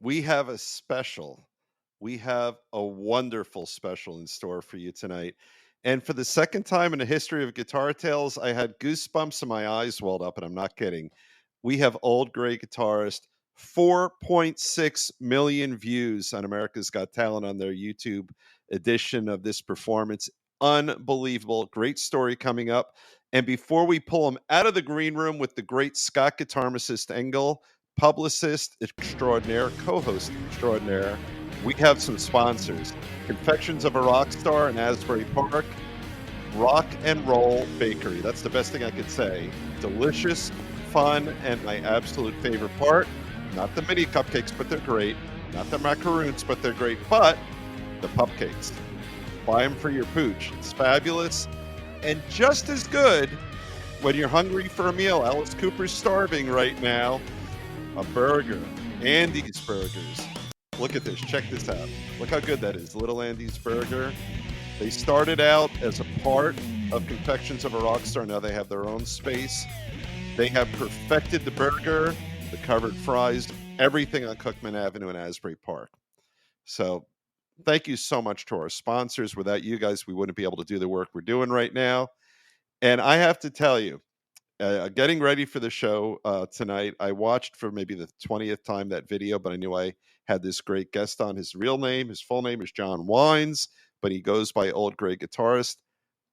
We have a special. We have a wonderful special in store for you tonight. And for the second time in the history of Guitar Tales, I had goosebumps and my eyes welled up, and I'm not kidding. We have Old Grey Guitarist, 4.6 million views on America's Got Talent on their YouTube edition of this performance. Unbelievable. Great story coming up. And before we pull him out of the green room with the great Scott guitarist Engel, publicist extraordinaire, co-host extraordinaire, we have some sponsors. Confections of a Rock Star in Asbury Park, Rock and Roll Bakery. That's the best thing I could say. Delicious, fun, and my absolute favorite part, not the mini cupcakes, but they're great. Not the macaroons, but they're great. But the pupcakes. Buy them for your pooch. It's fabulous. And just as good when you're hungry for a meal. Alice Cooper's starving right now. A burger. Andy's Burgers. Look at this. Check this out. Look how good that is. Little Andy's Burger. They started out as a part of Confections of a Rock Star. Now they have their own space. They have perfected the burger, the covered fries, everything on Cookman Avenue in Asbury Park. So thank you so much to our sponsors. Without you guys, we wouldn't be able to do the work we're doing right now. And I have to tell you, getting ready for the show tonight, I watched for maybe the 20th time that video, but I knew I had this great guest on. His real name, his full name is John Wines, but he goes by Old Grey Guitarist.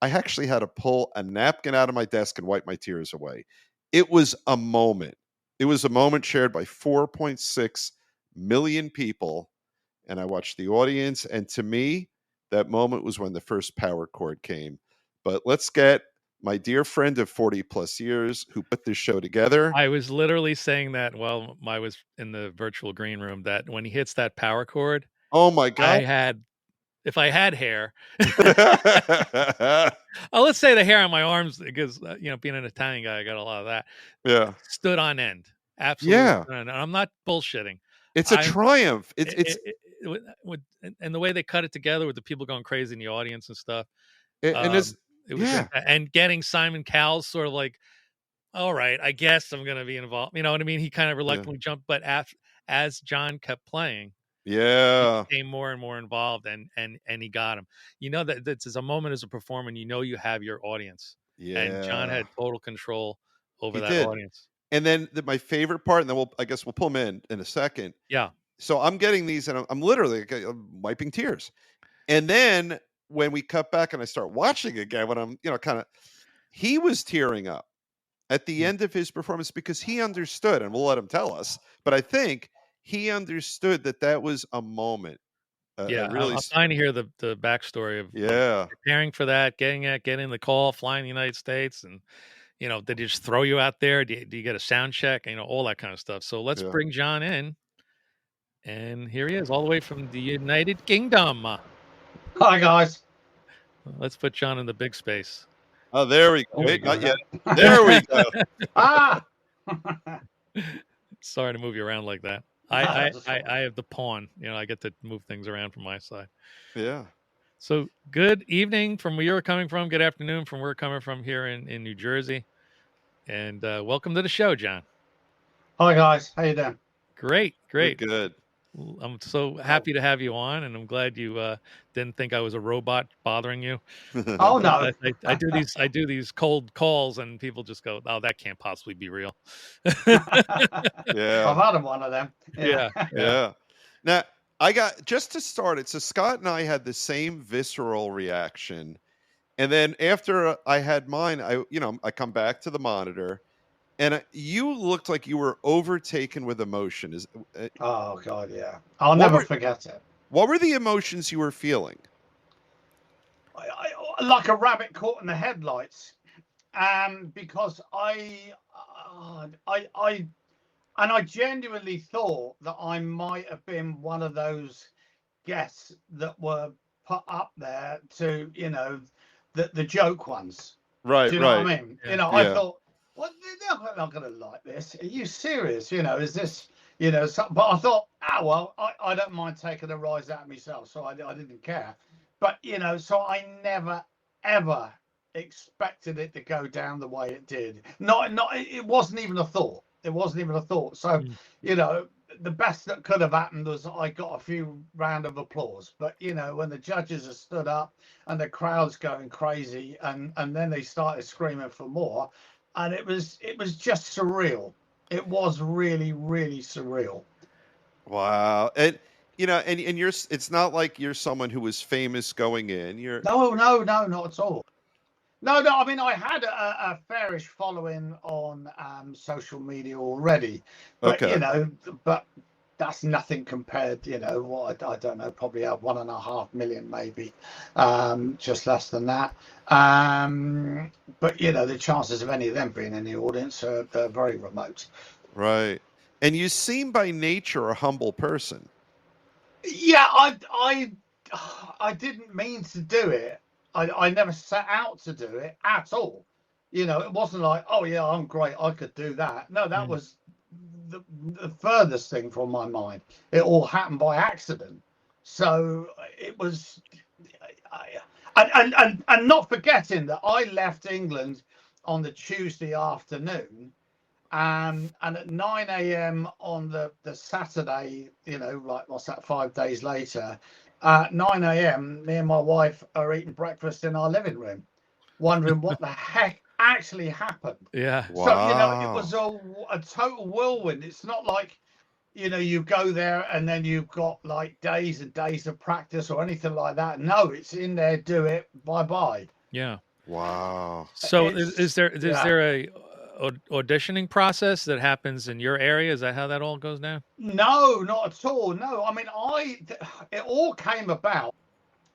I actually had to pull a napkin out of my desk and wipe my tears away. It was a moment. It was a moment shared by 4.6 million people, and I watched the audience, and to me, that moment was when the first power chord came. But let's get my dear friend of 40 plus years who put this show together. I was literally saying that while I was in the virtual green room, that when he hits that power chord, oh my God. If I had hair, let's say the hair on my arms, because, being an Italian guy, I got a lot of that. Yeah. Stood on end. Absolutely. Yeah. I'm not bullshitting. It's a triumph. And the way they cut it together with the people going crazy in the audience and stuff. And it was and getting Simon Cowell's sort of like, all right, I guess I'm going to be involved. You know what I mean? He kind of reluctantly jumped, but as John kept playing, he became more and more involved, and he got him. You know that it's a moment as a performer, and you have your audience. Yeah. And John had total control over that audience. And then my favorite part, and then I guess we'll pull him in a second. Yeah. So I'm getting these, and I'm literally wiping tears. And then when we cut back and I start watching again, when I'm, he was tearing up at the end of his performance because he understood, and we'll let him tell us, but I think he understood that was a moment. Really, I'm trying to hear the backstory of preparing for that, getting the call, flying to the United States, and did he just throw you out there? Do you get a sound check? All that kind of stuff. So let's bring John in, and here he is, all the way from the United Kingdom. Hi guys. Let's put John in the big space. Oh, there we go. There Wait, we go. not yet. There we go. Ah! Sorry to move you around like that. No, I have the pawn. I get to move things around from my side. Yeah. So good evening from where you're coming from. Good afternoon from where we're coming from here in New Jersey. And welcome to the show, John. Hi guys, how you doing? Great. We're good. I'm so happy to have you on, and I'm glad you didn't think I was a robot bothering you. Oh no, I do these cold calls, and people just go, "Oh, that can't possibly be real." Yeah. I've had one of them. Yeah. Now, I got just to start it. So Scott and I had the same visceral reaction. And then after I had mine, I come back to the monitor and you looked like you were overtaken with emotion. Oh god, yeah. I'll never forget it. What were the emotions you were feeling? I like a rabbit caught in the headlights. Because I genuinely thought that I might have been one of those guests that were put up there to, the joke ones. Right, Do you know what I mean? Yeah. I thought, well, they're not going to like this. Are you serious? Is this, but I thought, well, I don't mind taking a rise out of myself. So I didn't care. But, so I never, ever expected it to go down the way it did. It wasn't even a thought. It wasn't even a thought. So, the best that could have happened was I got a few round of applause. But when the judges have stood up and the crowd's going crazy, and then they started screaming for more, and it was just surreal. It was really, really surreal. Wow. And and you're, it's not like you're someone who was famous going in. No, not at all. No, I mean, I had a fairish following on social media already, but Okay. but that's nothing compared. What I don't know, probably 1.5 million, maybe, just less than that. But the chances of any of them being in the audience are very remote. Right. And you seem by nature a humble person. Yeah, I didn't mean to do it. I never set out to do it at all. It wasn't like, oh yeah, I'm great, I could do that. No, that was the furthest thing from my mind. It all happened by accident. So it was, and not forgetting that I left England on the Tuesday afternoon. And at 9 a.m. on the Saturday, like what's that, 5 days later, 9 a.m., me and my wife are eating breakfast in our living room, wondering what the heck actually happened. Yeah. Wow. So, it was a total whirlwind. It's not like, you go there and then you've got like days and days of practice or anything like that. No, it's in there, do it, bye-bye. Yeah. Wow. So is there a auditioning process that happens in your area? Is that how that all goes down? No, not at all. No, I mean, it all came about.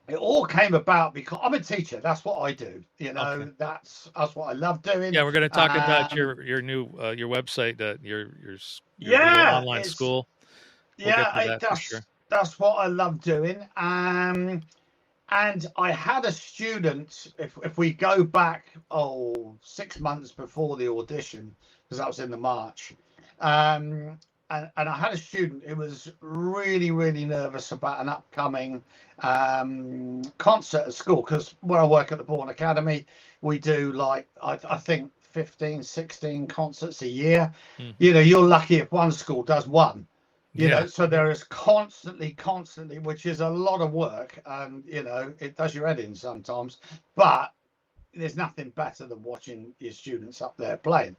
It all came about because I'm a teacher. That's what I do. Okay. That's what I love doing. Yeah, we're going to talk about your new your website, your online school. We'll get to that for sure. That's what I love doing. And I had a student, if we go back 6 months before the audition, because that was in the March, and I had a student who was really, really nervous about an upcoming concert at school, because where I work at the Bourne Academy, we do like, I think 15, 16 concerts a year. You're lucky if one school does one. So there is constantly, which is a lot of work, and it does your head in sometimes, but there's nothing better than watching your students up there playing.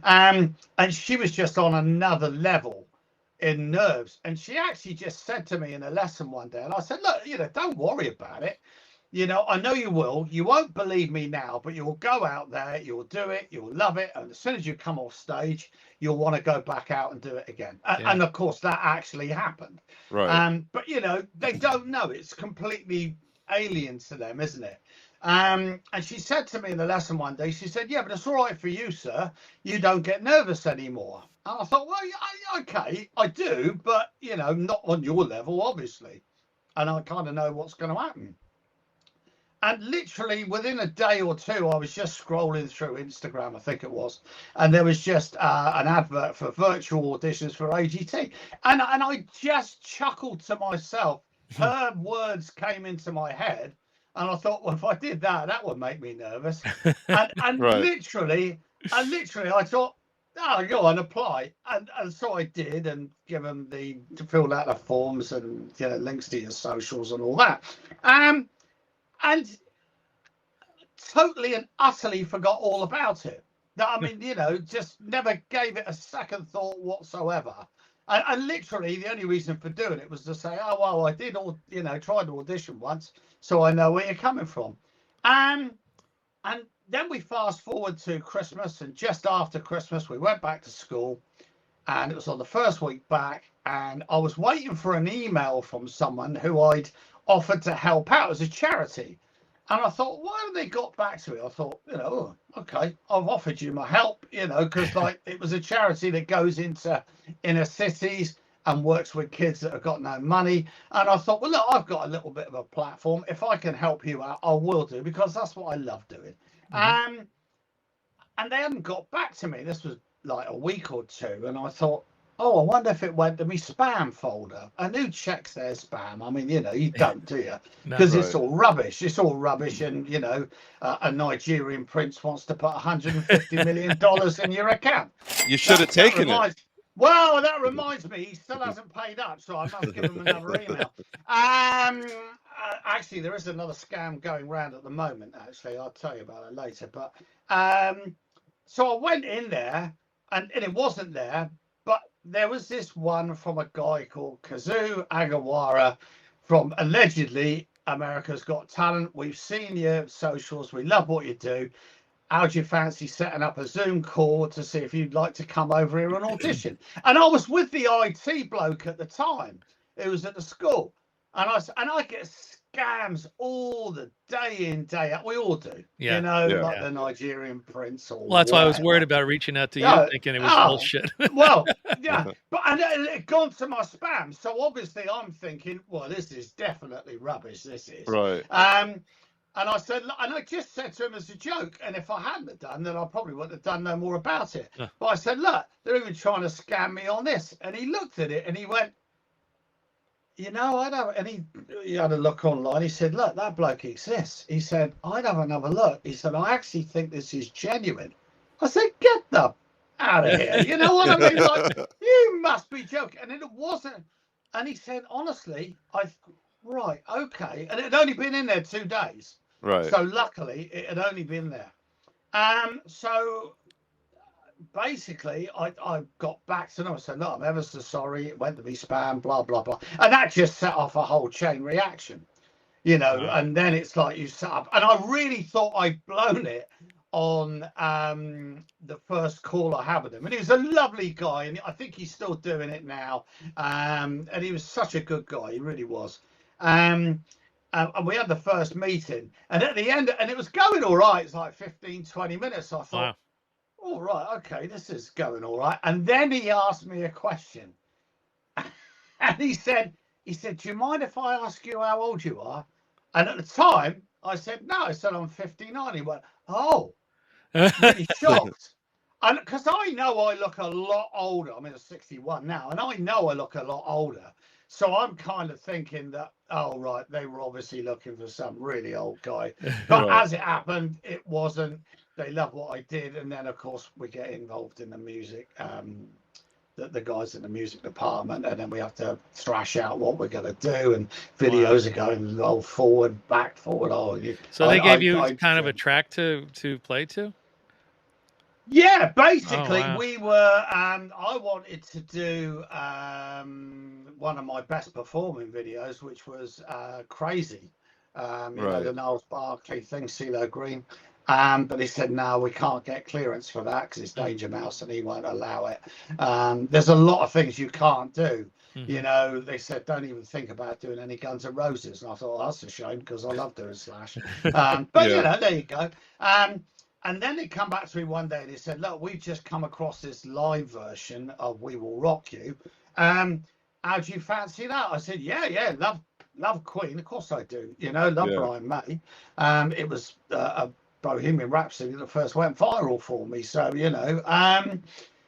And she was just on another level in nerves, and she actually just said to me in a lesson one day, and I said, look, don't worry about it. I know you will. You won't believe me now, but you'll go out there, you'll do it, you'll love it. And as soon as you come off stage, you'll want to go back out and do it again. And of course, that actually happened. Right. But, they don't know. It's completely alien to them, isn't it? And she said to me in the lesson one day, she said, yeah, but it's all right for you, sir. You don't get nervous anymore. And I thought, well, yeah, okay, I do, but, not on your level, obviously. And I kind of know what's going to happen. literally within a day or two, I was just scrolling through Instagram, I think it was, and there was just an advert for virtual auditions for AGT, and I just chuckled to myself. Her words came into my head, and I thought, well, if I did that, that would make me nervous. And Right. literally, I thought, oh, go on, apply, and so I did, and give them to fill out the forms and links to your socials and all that. And totally and utterly forgot all about it. I mean, just never gave it a second thought whatsoever. And literally, the only reason for doing it was to say, oh, well, I did tried to audition once, so I know where you're coming from. And then we fast forward to Christmas, and just after Christmas, we went back to school, and it was on the first week back, and I was waiting for an email from someone who I'd offered to help out as a charity. And I thought, why haven't they got back to me? I thought, okay, I've offered you my help, because it was a charity that goes into inner cities and works with kids that have got no money. And I thought, well, look, I've got a little bit of a platform. If I can help you out, I will do, because that's what I love doing. And they hadn't got back to me. This was like a week or two. And I thought, oh, I wonder if it went to my spam folder. And who checks their spam? I mean, you don't, do you? Because it's all rubbish. It's all rubbish. And, a Nigerian prince wants to put $150 million in your account. You should have taken it. Well, that reminds me, he still hasn't paid up, so I must give him another email. Actually, there is another scam going around at the moment, actually. I'll tell you about it later. But so I went in there, and it wasn't there. But there was this one from a guy called Kazu Agawara from allegedly America's Got Talent. We've seen your socials. We love what you do. How do you fancy setting up a Zoom call to see if you'd like to come over here and audition? And I was with the IT bloke at the time. It was at the school. And I get scams all the day in, day out. We all do. Like the Nigerian prince. Or well, that's why I was worried about reaching out to you, thinking it was bullshit. Well, yeah. But and it had gone to my spam. So obviously I'm thinking, well, this is definitely rubbish. This is. Right. And I said, and I just said to him as a joke, and if I hadn't have done, then I probably wouldn't have done no more about it. But I said, look, they're even trying to scam me on this. And he looked at it and he went, I don't. And he had a look online. He said, look, that bloke exists. He said, I'd have another look. He said, I actually think this is genuine. I said, get the out of here. You know what I mean? Like, you must be joking. And it wasn't. And he said, honestly, right, okay. And it had only been in there 2 days. Right. So luckily it had only been there. So basically I got back to them. I said, look, I'm ever so sorry. It went to be spam, blah, blah, blah. And that just set off a whole chain reaction, and then it's like you set up. And I really thought I'd blown it on the first call I had with him. And he was a lovely guy. And I think he's still doing it now. And he was such a good guy. He really was. And we had the first meeting, and at the end, and it was going all right. It's like 15, 20 minutes. I thought, all right, okay, this is going all right. And then he asked me a question. And he said, do you mind if I ask you how old you are? And at the time, I said, no. I said, I'm 59. He went, oh, really shocked. And because I know I look a lot older. I'm 61 now, and I know I look a lot older. So I'm kind of thinking that, oh, right, they were obviously looking for some really old guy. But as it happened, it wasn't. They love what I did. And then, of course, we get involved in the music, the guys in the music department. And then we have to thrash out what we're going to do. And videos are going forward, back, forward. So they gave you kind of a track to play to? Yeah, basically we were. I wanted to do one of my best performing videos, which was Crazy. You know, the Niles Barkley thing, CeeLo Green. But he said, no, we can't get clearance for that because it's Danger Mouse and he won't allow it. There's a lot of things you can't do. They said, don't even think about doing any Guns N' Roses. And I thought, oh, that's a shame because I love doing Slash. But, there you go. And then they come back to me one day and they said, look, we've just come across this live version of We Will Rock You. How do you fancy that? I said, yeah, love Queen, of course I do. Love Brian May. It was a Bohemian Rhapsody that first went viral for me. So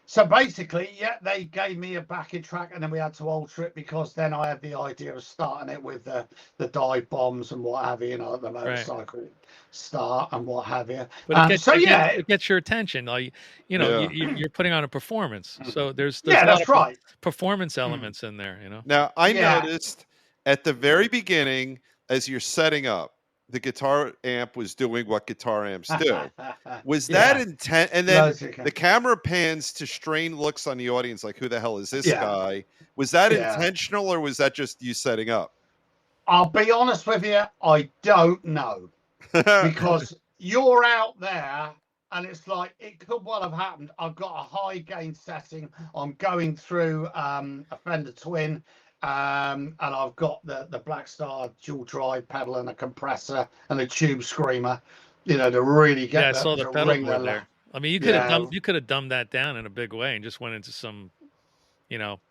so basically, they gave me a backing track, and then we had to alter it because then I had the idea of starting it with the dive bombs and what have you, the motorcycle start and what have you. But it gets your attention. Like you're putting on a performance, so there's a lot of performance elements in there. Now I noticed at the very beginning, as you're setting up, the guitar amp was doing what guitar amps do. Was that intent? And then the camera pans to strained looks on the audience, like, who the hell is this guy? Was that intentional, or was that just you setting up? I'll be honest with you, I don't know. Because you're out there, and it's like, it could well have happened. I've got a high gain setting. I'm going through a Fender Twin. And I've got the Black Star dual drive pedal and a compressor and a tube screamer, to really get. I saw the pedal board there. I mean, you could have dumbed that down in a big way and just went into some,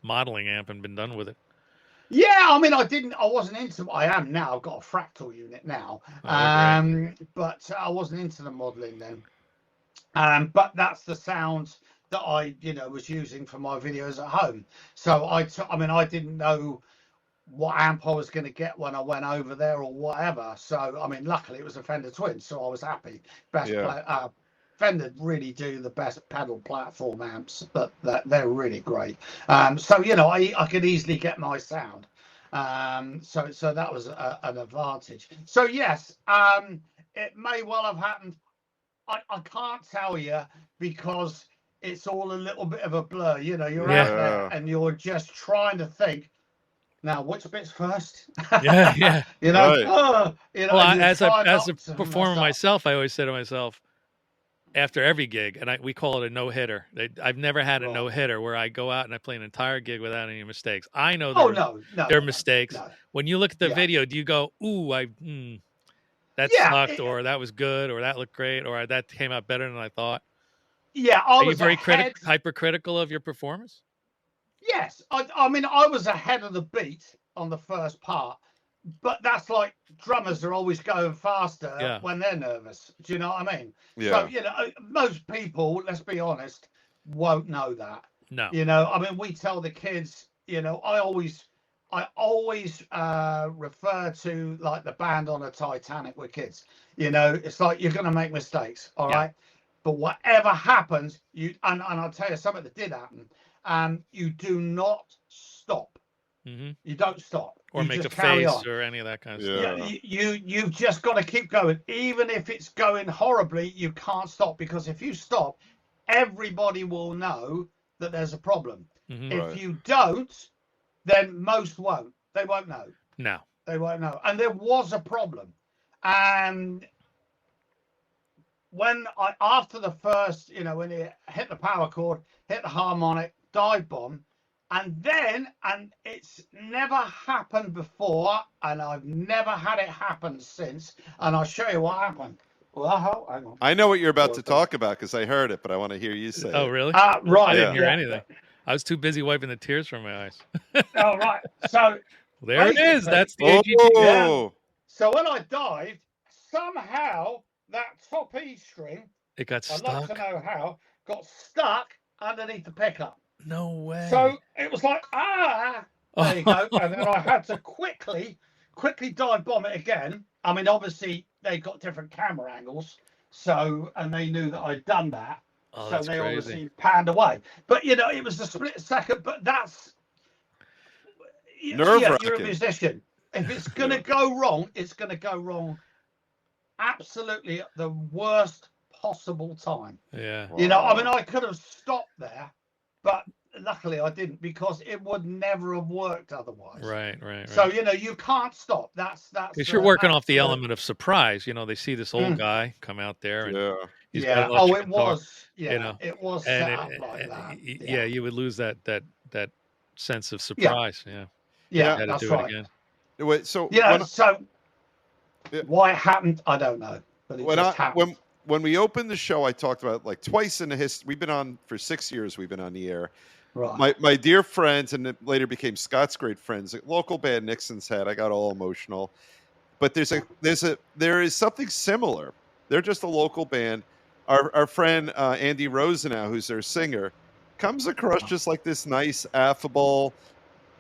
modeling amp and been done with it. Yeah, I mean, I wasn't into. I am now. I've got a fractal unit now, but I wasn't into the modeling then. But that's the sound that I, was using for my videos at home. So I didn't know what amp I was going to get when I went over there or whatever. So, I mean, luckily it was a Fender Twin, so I was happy. Fender really do the best pedal platform amps, but they're really great. So, I could easily get my sound. So that was an advantage. So, yes, it may well have happened. I can't tell you because it's all a little bit of a blur. You're out there and you're just trying to think, now which bit's first? Right. Well, as a performer myself, I always say to myself, after every gig, and we call it a no-hitter. I've never had a no-hitter where I go out and I play an entire gig without any mistakes. I know there are mistakes. No. When you look at the video, do you go, ooh, that sucked, or that was good, or that looked great, or that came out better than I thought? Yeah, Are you very hypercritical of your performance? Yes, I mean, I was ahead of the beat on the first part, but that's like drummers are always going faster when they're nervous. Do you know what I mean? Yeah. So, most people, let's be honest, won't know that. No. I mean, we tell the kids, I always refer to like the band on a Titanic with kids. It's like, you're going to make mistakes, all right? But whatever happens, and I'll tell you something that did happen. You do not stop. Mm-hmm. You don't stop. Or you make a face or any of that kind of stuff. You've just got to keep going. Even if it's going horribly, you can't stop, because if you stop, everybody will know that there's a problem. Mm-hmm. If you don't, then most won't. They won't know. No. They won't know. And there was a problem. And when after the first, when it hit the power chord, hit the harmonic, dive bomb, and it's never happened before, and I've never had it happen since. And I'll show you what happened. Well, hang on. I know what you're about to talk about because I heard it, but I want to hear you say it. Oh, really? Right. I didn't hear anything. I was too busy wiping the tears from my eyes. Oh, right. So there it is. That's the AGT. Yeah. So when I dived, somehow that top E string, it got stuck. I'd like to know how, got stuck underneath the pickup. No way. So it was like, there you go. And then I had to quickly dive bomb it again. I mean, obviously they got different camera angles, and they knew that I'd done that. Oh, so they crazy. obviously panned away. But it was a split second. But that's nerve-wracking. You're a musician. If it's gonna go wrong, it's gonna go wrong absolutely at the worst possible time. Yeah. Wow. I mean, I could have stopped there, but luckily I didn't, because it would never have worked otherwise. Right. So you can't stop. That's because you're working off the element of surprise. They see this old guy come out there, and he's got an electric guitar, it was set up like that. Yeah, you would lose that sense of surprise. Yeah, that's right. Again. Wait, so why it happened, I don't know. But it just happened. When we opened the show, I talked about, like, twice in the history. We've been on for 6 years. We've been on the air. Right. my dear friends, and it later became Scott's great friends, a local band Nixon's Head. I got all emotional. But there is something similar. They're just a local band. Our friend Andy Rosenau, who's their singer, comes across just like this nice, affable,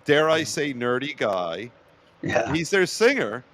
dare I say, nerdy guy. Yeah. He's their singer,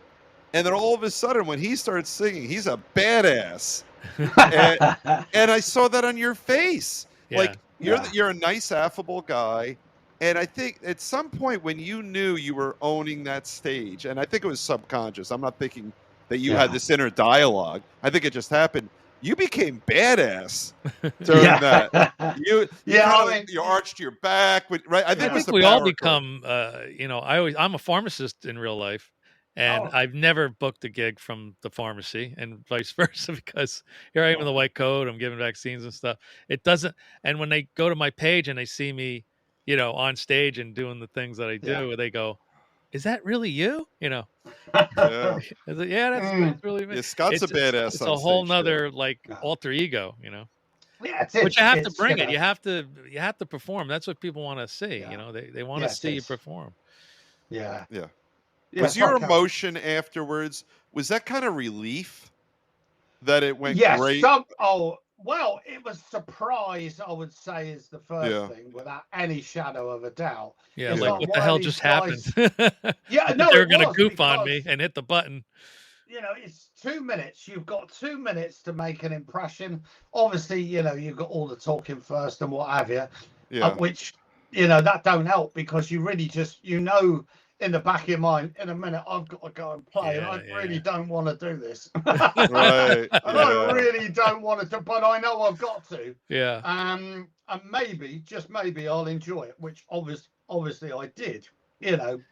and then all of a sudden, when he starts singing, he's a badass. And I saw that on your face. Like you're a nice, affable guy. And I think at some point when you knew you were owning that stage, and I think it was subconscious, I'm not thinking that you had this inner dialogue. I think it just happened. You became badass during that. You you arched your back, right? I think it was the we all power become. I'm a pharmacist in real life, and I've never booked a gig from the pharmacy, and vice versa, because here I am in the white coat. I'm giving vaccines and stuff. It doesn't. And when they go to my page and they see me, on stage and doing the things that I do, they go, "Is that really you?" Yeah. That's really me. Yeah, Scott's a badass. It's a whole nother alter ego, Yeah, but you have to bring it. You have to perform. That's what people want to see. They want to see you perform. Yeah. Was your emotion afterwards? Was that kind of relief that it went great? Well, it was surprise, I would say, is the first thing, without any shadow of a doubt. Yeah, like what the hell just happened? Yeah, no, they're going to goof on me and hit the button. It's 2 minutes. You've got 2 minutes to make an impression. Obviously, you've got all the talking first and what have you. Yeah. Which, that don't help, because you really just, in the back of your mind, in a minute, I've got to go and play, and I really don't want to do this. Right. I really don't want to, but I know I've got to. Yeah. And maybe, just maybe, I'll enjoy it, which obviously I did.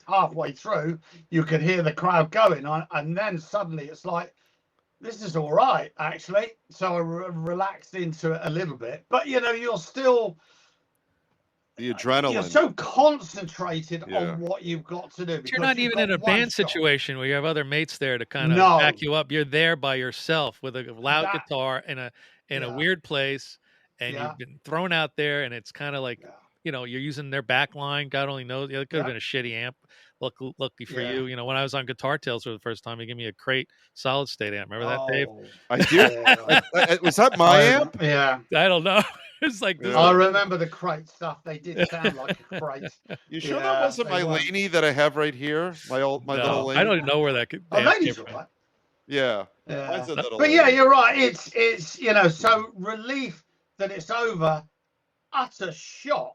Halfway through, you could hear the crowd going, and then suddenly it's like, this is all right, actually. So I relaxed into it a little bit, but you're still. The adrenaline. You're so concentrated on what you've got to do. You're not even in a band situation where you have other mates there to kind of back you up. You're there by yourself with a loud guitar in a weird place, and you've been thrown out there, and it's kind of like, you're using their back line. God only knows. It could have been a shitty amp. Lucky for you. When I was on Guitar Tales for the first time, he gave me a Crate solid state amp. Remember that, Dave? I do. Was that my amp? Yeah. I don't know. It's like I remember the Crate stuff. They did sound like a Crate. You sure that wasn't my Laney that I have right here? My little Laney? I don't even know where that could. Laney's all right. Yeah. But yeah, you're right. It's so relief that it's over. Utter shock.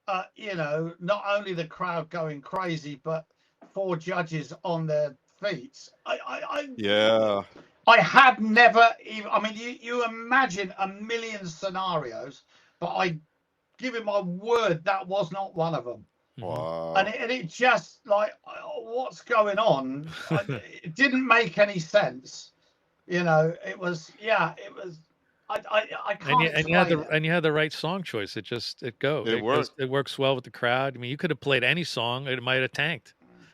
Not only the crowd going crazy, but 4 judges on their feet. I had never even. I mean, you imagine a million scenarios, but I give it my word that was not one of them. Wow. And it just like, what's going on? It didn't make any sense. It was. I can't. And you had the right song choice. It goes. It works well with the crowd. I mean, you could have played any song. It might have tanked.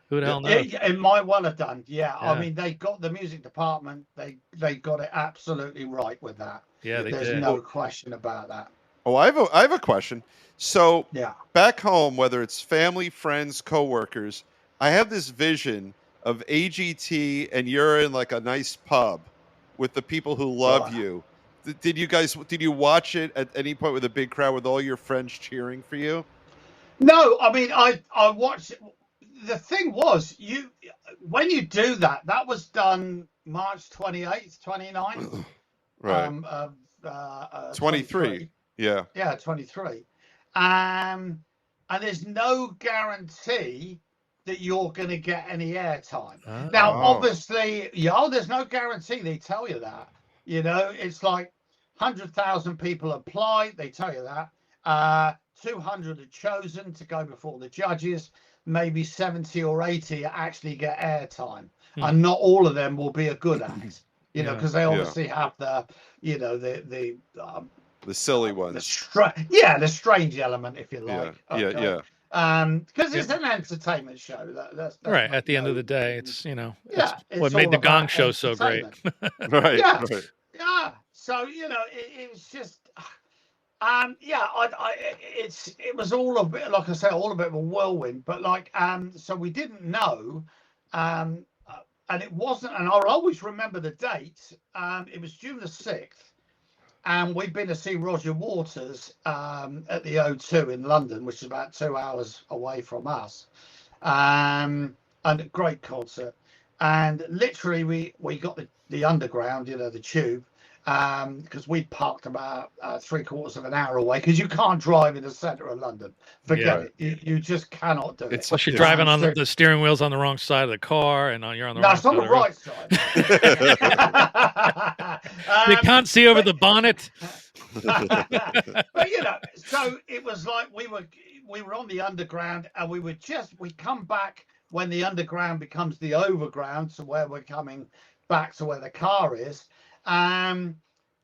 Who the hell knows? It might well have done. Yeah. I mean, they got the music department. They got it absolutely right with that. Yeah, there's no question about that. Oh, I have a question. So back home, whether it's family, friends, coworkers, I have this vision of AGT, and you're in like a nice pub with the people who love you. Did you watch it at any point with a big crowd with all your friends cheering for you? No, I mean, I watched it. The thing was, when you do that was done March 28th, 29th. Right. 23. Yeah. Yeah, 23. And there's no guarantee that you're going to get any airtime. Now, obviously, there's no guarantee. They tell you that. It's like 100,000 people apply. They tell you that. 200 are chosen to go before the judges. Maybe 70 or 80 actually get airtime, and not all of them will be a good act. Because they obviously have the silly ones. The strange element, if you like. Yeah. Because it's an entertainment show. That's right. At the end of the day, it's what made the Gong Show so great. Right. Yeah. So it was just, It was all a bit, like I say, all a bit of a whirlwind. But so we didn't know, and it wasn't. And I'll always remember the date. It was June the 6th, and we'd been to see Roger Waters at the O2 in London, which is about 2 hours away from us, and a great concert. And literally, we got the underground, the tube. Because we parked about 3/4 of an hour away, because you can't drive in the centre of London. Forget it. You just cannot do it. Plus, you're driving on the steering wheel's on the wrong side of the car, and you're on the wrong side. No, it's on the right side. You can't see over the bonnet. But so it was like we were on the underground, and we come back when the underground becomes the overground, so where we're coming back to where the car is. And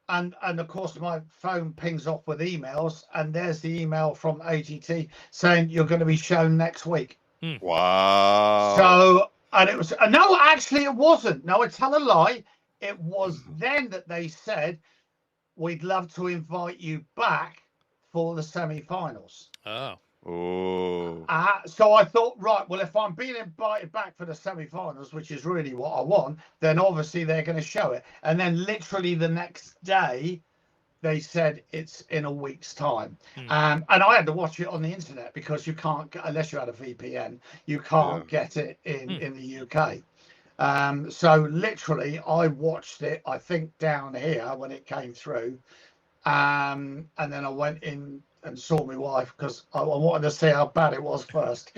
of course my phone pings off with emails, and there's the email from AGT saying you're going to be shown next week. Wow. So, and it was no, actually it wasn't. No, I tell a lie. It was then that they said we'd love to invite you back for the semi-finals. Oh. So I thought, right, well, if I'm being invited back for the semi-finals, which is really what I want, then obviously they're going to show it. And then literally the next day, they said it's in a week's time. And I had to watch it on the internet, because you can't, unless you had a VPN, you can't get it in the UK. So literally I watched it, I think, down here when it came through. And then I went in and saw my wife, because I wanted to see how bad it was first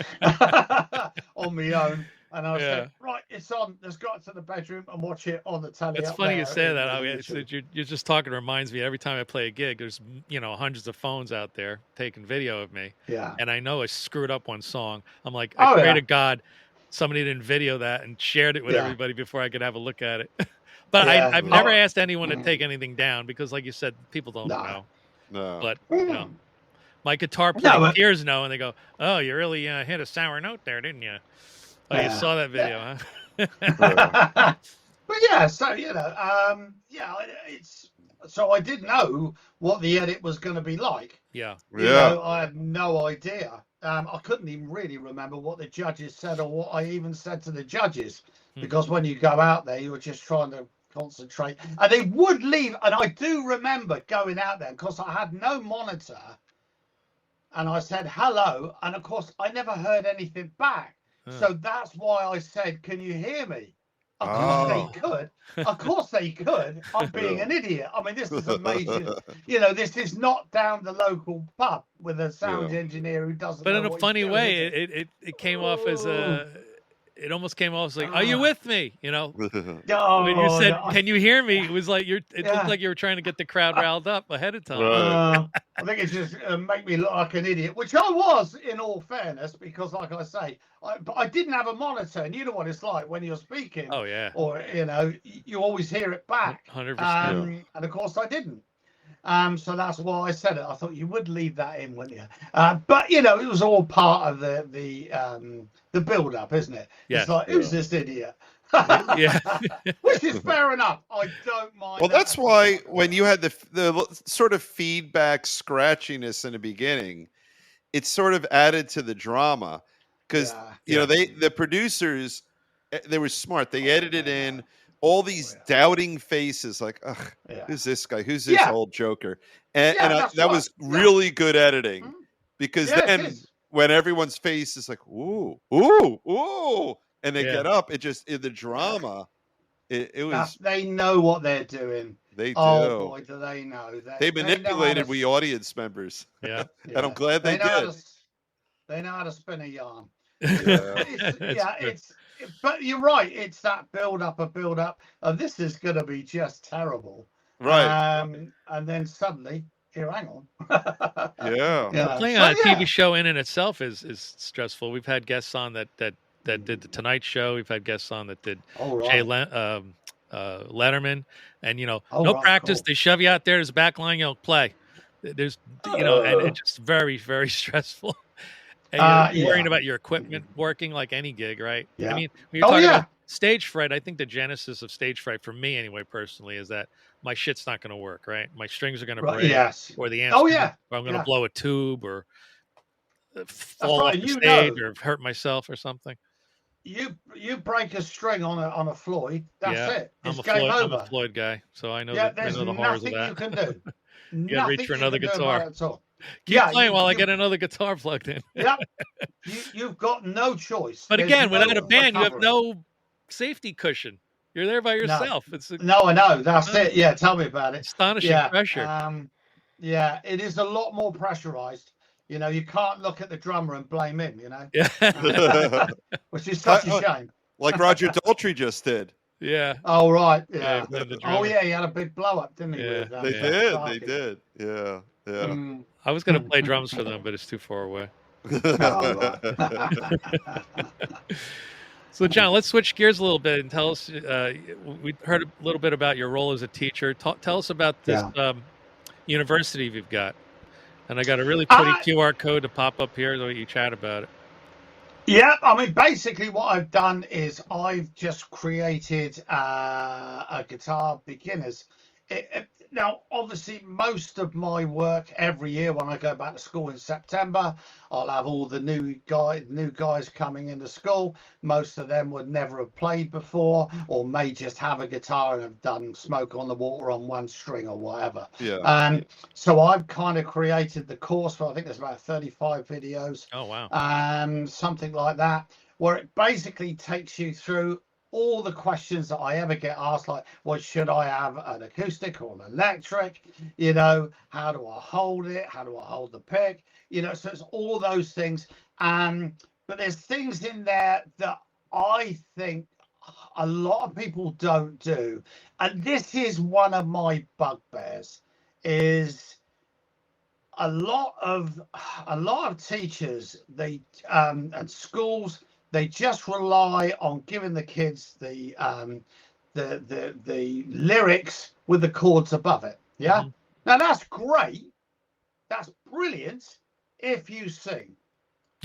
on my own. And I said, right, it's on. Let's go up to the bedroom and watch it on the telly. It's funny you say that. You're just talking. Reminds me, every time I play a gig, there's hundreds of phones out there taking video of me. Yeah. And I know I screwed up one song. I'm like, I pray to God somebody didn't video that and shared it with everybody before I could have a look at it. But I've never asked anyone to take anything down, because, like you said, people don't know. No. But my guitar playing peers know, and they go, "Oh, you really hit a sour note there, didn't you?" Oh, you saw that video, huh? But it's so I didn't know what the edit was going to be like. I had no idea. I couldn't even really remember what the judges said, or what I even said to the judges, because when you go out there, you were just trying to concentrate, and they would leave. And I do remember going out there, because I had no monitor, and I said hello, and of course I never heard anything back. So that's why I said, can you hear me? Of course they could. Of course they could. I'm being an idiot. I mean, this is a major, this is not down the local pub with a sound engineer who doesn't know. But in a funny way, it came off as it almost came off as like, are you with me? When you said, can you hear me? It was like it looked like you were trying to get the crowd riled up ahead of time. I think it's just make me look like an idiot, which I was, in all fairness, because like I say, but I didn't have a monitor, and you know what it's like when you're speaking. Oh yeah. Or you always hear it back. 100%. And of course I didn't. So that's why I said it. I thought you would leave that in, wouldn't you? But it was all part of the build up, isn't it? Yeah. It's like, who's this idiot? Which is fair enough. I don't mind. Well, that's why when you had the sort of feedback scratchiness in the beginning, it sort of added to the drama, because the producers, they were smart. They edited in all these doubting faces, like, ugh, who's this guy? Who's this old joker? And that was really good editing, because then when everyone's face is like, ooh, ooh, ooh, and they get up, it just, in the drama, it was. They know what they're doing. They do. Oh boy, do they know. They manipulated we audience members. Yeah. And I'm glad they did. They know how to spin a yarn. Yeah. But you're right. It's that build up. This is going to be just terrible. Right. And then suddenly, hang on. Playing on a TV show in itself is stressful. We've had guests on that did the Tonight Show. We've had guests on that did Letterman, and no practice. Cool. They shove you out there as a back line. Play. There's and it's just very, very stressful. And you're worrying about your equipment working, like any gig, right? Yeah. I mean, when you're talking about stage fright, I think the genesis of stage fright for me anyway, personally, is that my shit's not going to work, right? My strings are going to Right. break, Yes. or the amps, Oh yeah. or I'm going to Yeah. blow a tube, or That's fall right. off And the you stage, know, or hurt myself or something. you break a string on a Floyd, that's Yeah, it. I'm It's a game Floyd. I'm a over. Floyd guy, so I Yeah, I there's know the horrors of nothing that. you can do. You got to reach Nothing for you another can do about guitar. it at all. Keep Yeah, playing while I get another guitar plugged in. Yep. You've got no choice. But There's again, without a no band, you have recovery. no safety cushion. You're there by No. yourself. It's No, I know. That's it. Yeah, tell me about it. astonishing Yeah. pressure. Yeah, it is a lot more pressurized. You know, you can't look at the drummer and blame him, you know. Yeah. Which is such a shame. Like Roger Daltrey just did. Yeah. Oh right, Yeah, yeah. the Oh drummer. yeah, he had a big blow up, didn't he? Yeah, With They yeah. did. They Starkey. did. Yeah. Yeah. Mm. I was going to play drums for them, but it's too far away. Oh, right. So, John, let's switch gears a little bit and tell us. We heard a little bit about your role as a teacher. Tell us about this university you've got. And I got a really pretty QR code to pop up here so you chat about it. Yeah, I mean, basically what I've done is I've just created a guitar beginners. Now, obviously, most of my work every year when I go back to school in September, I'll have all the new guys coming into school. Most of them would never have played before, or may just have a guitar and have done Smoke on the Water on one string or whatever. Yeah. So I've kind of created the course for, I think there's about 35 videos. Oh wow. Something like that, where it basically takes you through all the questions that I ever get asked, like, well, should I have an acoustic or an electric? You know, how do I hold it? How do I hold the pick? You know, so it's all those things. But there's things in there that I think a lot of people don't do. And this is one of my bugbears, is a lot of teachers, they and schools, they just rely on giving the kids the lyrics with the chords above it. Yeah. Now that's great. That's brilliant if you sing.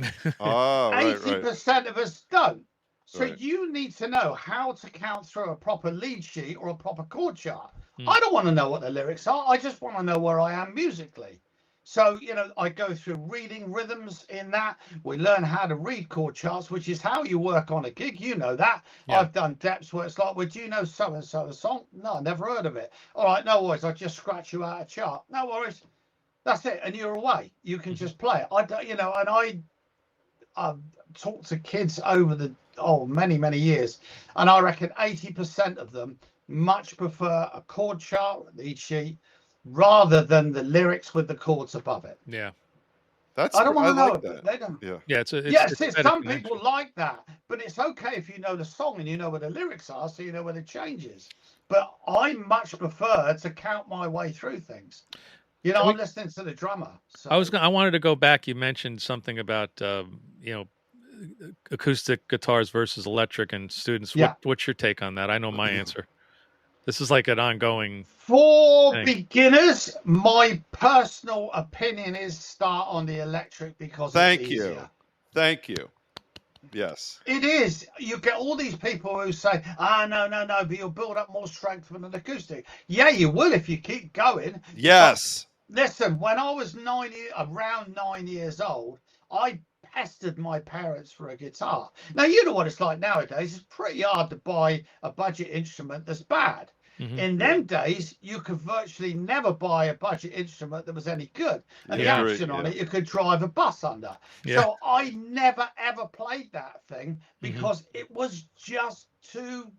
80% of us don't. So you need to know how to count through a proper lead sheet or a proper chord chart. I don't want to know what the lyrics are. I just want to know where I am musically. So, you know, I go through reading rhythms in that. We learn how to read chord charts, which is how you work on a gig. You know that. Yeah. I've done depths where it's like, well, do you know so-and-so the song? No, I never heard of it. All right, no worries. I'll just scratch you out a chart. No worries. That's it. And you're away. You can just play it. I don't, you know, and I've talked to kids over the, many, many years. And I reckon 80% of them much prefer a chord chart, lead sheet, rather than the lyrics with the chords above it. Yeah. I don't want to know like it. They don't. Yeah. Yeah. It's some people like that, but it's okay if you know the song and you know where the lyrics are, so you know where the changes. But I much prefer to count my way through things. You know, I'm listening to the drummer. So. I wanted to go back. You mentioned something about you know, acoustic guitars versus electric and students. Yeah. What's your take on that? I know my answer. This is like an ongoing. For beginners, my personal opinion is start on the electric because it's easier. Thank you. Yes. It is. You get all these people who say, no, but you'll build up more strength from an acoustic. Yeah, you will if you keep going. Yes. But listen, when I was around 9 years old, I pestered my parents for a guitar. Now, you know what it's like nowadays. It's pretty hard to buy a budget instrument that's bad. In them days, you could virtually never buy a budget instrument that was any good. And the action on it, you could drive a bus under. Yeah. So I never, ever played that thing because it was just too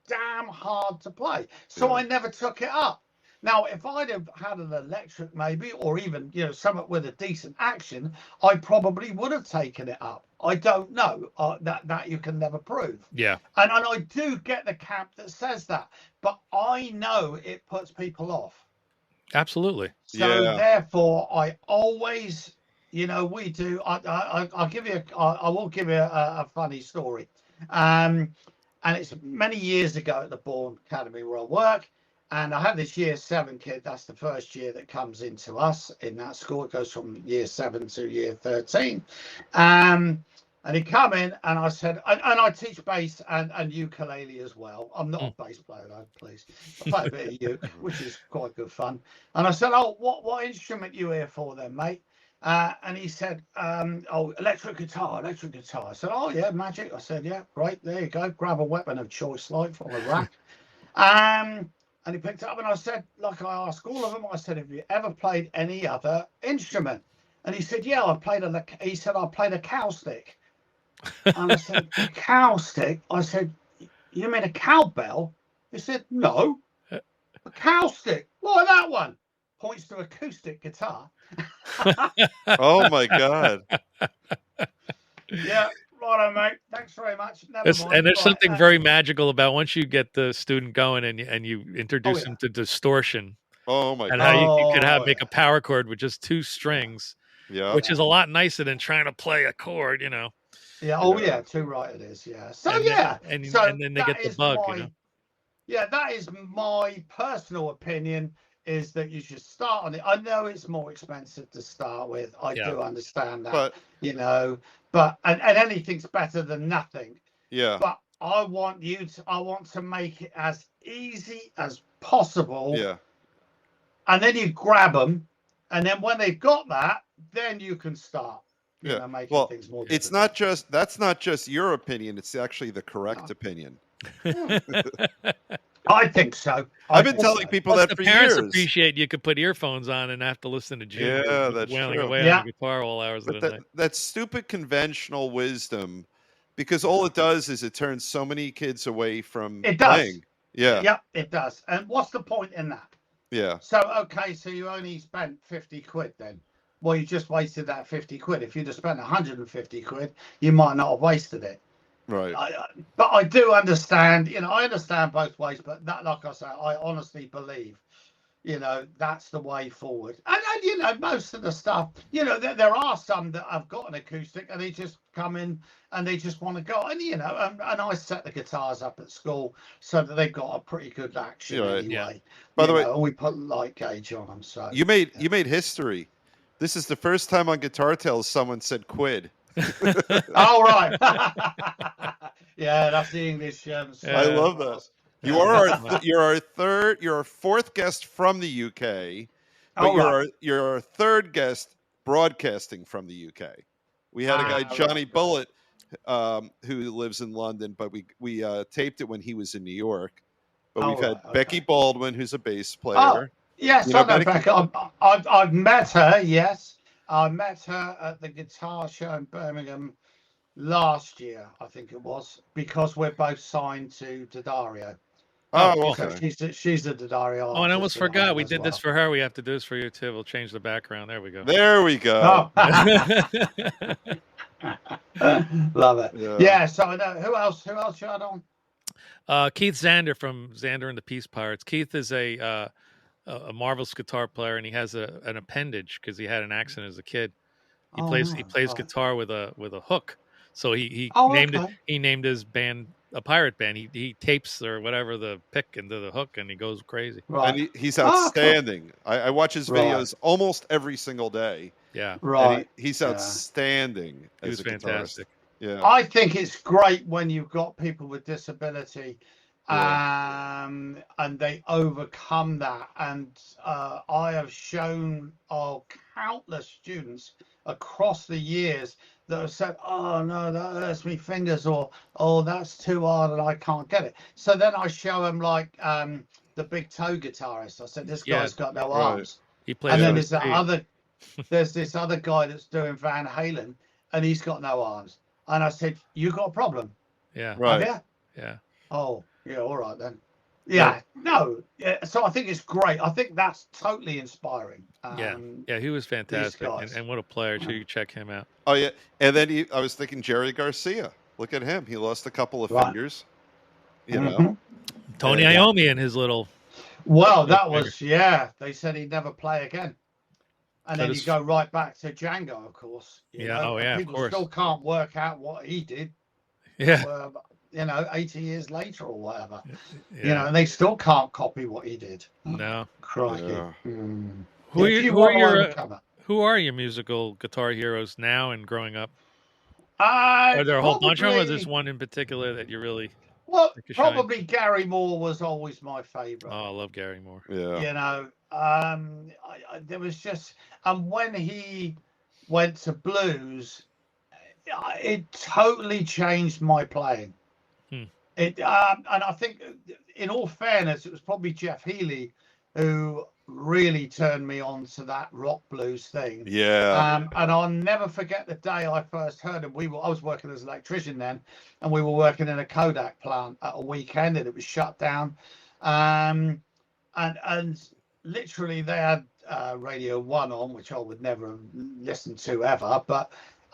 damn hard to play. So I never took it up. Now, if I'd have had an electric maybe, or even, you know, something with a decent action, I probably would have taken it up. I don't know. That you can never prove. Yeah. And I do get the camp that says that, but I know it puts people off. Absolutely. So therefore, I always, you know, we do. I'll give you. I will give you a funny story. And it's many years ago at the Bourne Academy where I work. And I had this year 7 kid. That's the first year that comes into us in that school. It goes from year 7 to year 13. And he come in, and I said, and I teach bass and ukulele as well. I'm not a bass player, though, please. I play a bit of uke, which is quite good fun. And I said, oh, what instrument you here for then, mate? And he said, oh, electric guitar. I said, oh, yeah, magic. I said, yeah, great. There you go. Grab a weapon of choice, like, from a rack. And he picked it up, and I said, like I asked all of them, I said, have you ever played any other instrument? And he said, yeah, I played a cow stick. And I said, a cow stick? I said, you mean a cowbell? He said, no, a cow stick, like that one. Points to acoustic guitar. Oh my God. Yeah, righto, mate. Thanks very much. Never mind. And there's something very magical about once you get the student going and you introduce him to distortion. Oh my and God. how you could make a power chord with just 2 strings, which is a lot nicer than trying to play a chord, you know. Yeah. Oh yeah. Too right it is. Yeah. So and yeah. Then, so and then they get the bug. You know? Yeah, that is my personal opinion. Is that you should start on it. I know it's more expensive to start with. I do understand that. But you know, and anything's better than nothing. Yeah. But I want to make it as easy as possible. Yeah. And then you grab them, and then when they've got that, then you can start. You know, making things more difficult. That's not just your opinion. It's actually the correct opinion. I think so. I've been telling people that for years. Parents appreciate you could put earphones on and have to listen to Jim wailing away on the guitar all hours of the night. That stupid conventional wisdom, because all it does is it turns so many kids away from playing. Yeah. Yep, it does. And what's the point in that? Yeah. So, okay, so you only spent 50 quid then. Well, you just wasted that 50 quid. If you'd have spent 150 quid, you might not have wasted it. Right. But I do understand, you know, I understand both ways, but that, like I say, I honestly believe, you know, that's the way forward. And you know, most of the stuff, you know, there are some that have got an acoustic and they just come in and they just want to go. And, you know, and I set the guitars up at school so that they've got a pretty good action anyway. Yeah. By the way, and we put light gauge on them. So you made history. This is the first time on Guitar Tales someone said quid. All right. Yeah, that's the English. I love that. You are you're our fourth guest from the UK, but you're our third guest broadcasting from the UK. We had a guy, Johnny Bullitt, who lives in London, but we taped it when he was in New York. But we've had Becky Baldwin, who's a bass player. Oh, yes, you know, I know Becky. I've met her. Yes, I met her at the guitar show in Birmingham last year, I think it was, because we're both signed to D'Addario. Oh, okay. So she's a D'Addario. Oh, and I almost forgot. We did this for her. We have to do this for you too. We'll change the background. There we go. There we go. Oh. Love it. Yeah. So I know who else you had on? Keith Zander from Zander and the Peace Pirates. Keith is a marvelous guitar player, and he has an appendage because he had an accident as a kid. He plays guitar with a hook. So he named his band a pirate band. He tapes or whatever the pick into the hook, and he goes crazy. Right. And he's outstanding. Cool. I watch his videos almost every single day. Yeah. Right. He's outstanding. He was fantastic. Yeah. I think it's great when you've got people with disability and they overcome that. And I have shown countless students across the years that have said, oh no, that hurts me fingers, or oh, that's too hard and I can't get it. So then I show them like the big toe guitarist. I said, this guy's got no arms. He plays, and then there's this other guy that's doing Van Halen and he's got no arms. And I said, you got a problem? Yeah. Right. Yeah. Oh, yeah, all right then. Yeah, no. Yeah, so I think it's great. I think that's totally inspiring. Yeah, he was fantastic, and what a player! So you check him out. Oh yeah, and then I was thinking Jerry Garcia. Look at him; he lost a couple of fingers. You know, Tony Iommi and his little. Well, that was They said he'd never play again, and then you go right back to Django, of course. You know? People of course. Still can't work out what he did. Yeah. 80 years later or whatever. You know, and they still can't copy what he did. No. Crikey. Who are your musical guitar heroes now and growing up? Are there a whole bunch of them, or is Probably. this one in particular that you really Well, like to shine? probably Gary Moore was always my favorite. Oh, I love Gary Moore. Yeah. You know, there was just, and when he went to blues, it totally changed my playing. It and I think, in all fairness, it was probably Jeff Healey who really turned me on to that rock blues thing. Yeah. And I'll never forget the day I first heard him. I was working as an electrician then, and we were working in a Kodak plant at a weekend, and it was shut down. And literally they had Radio 1 on, which I would never listen to ever.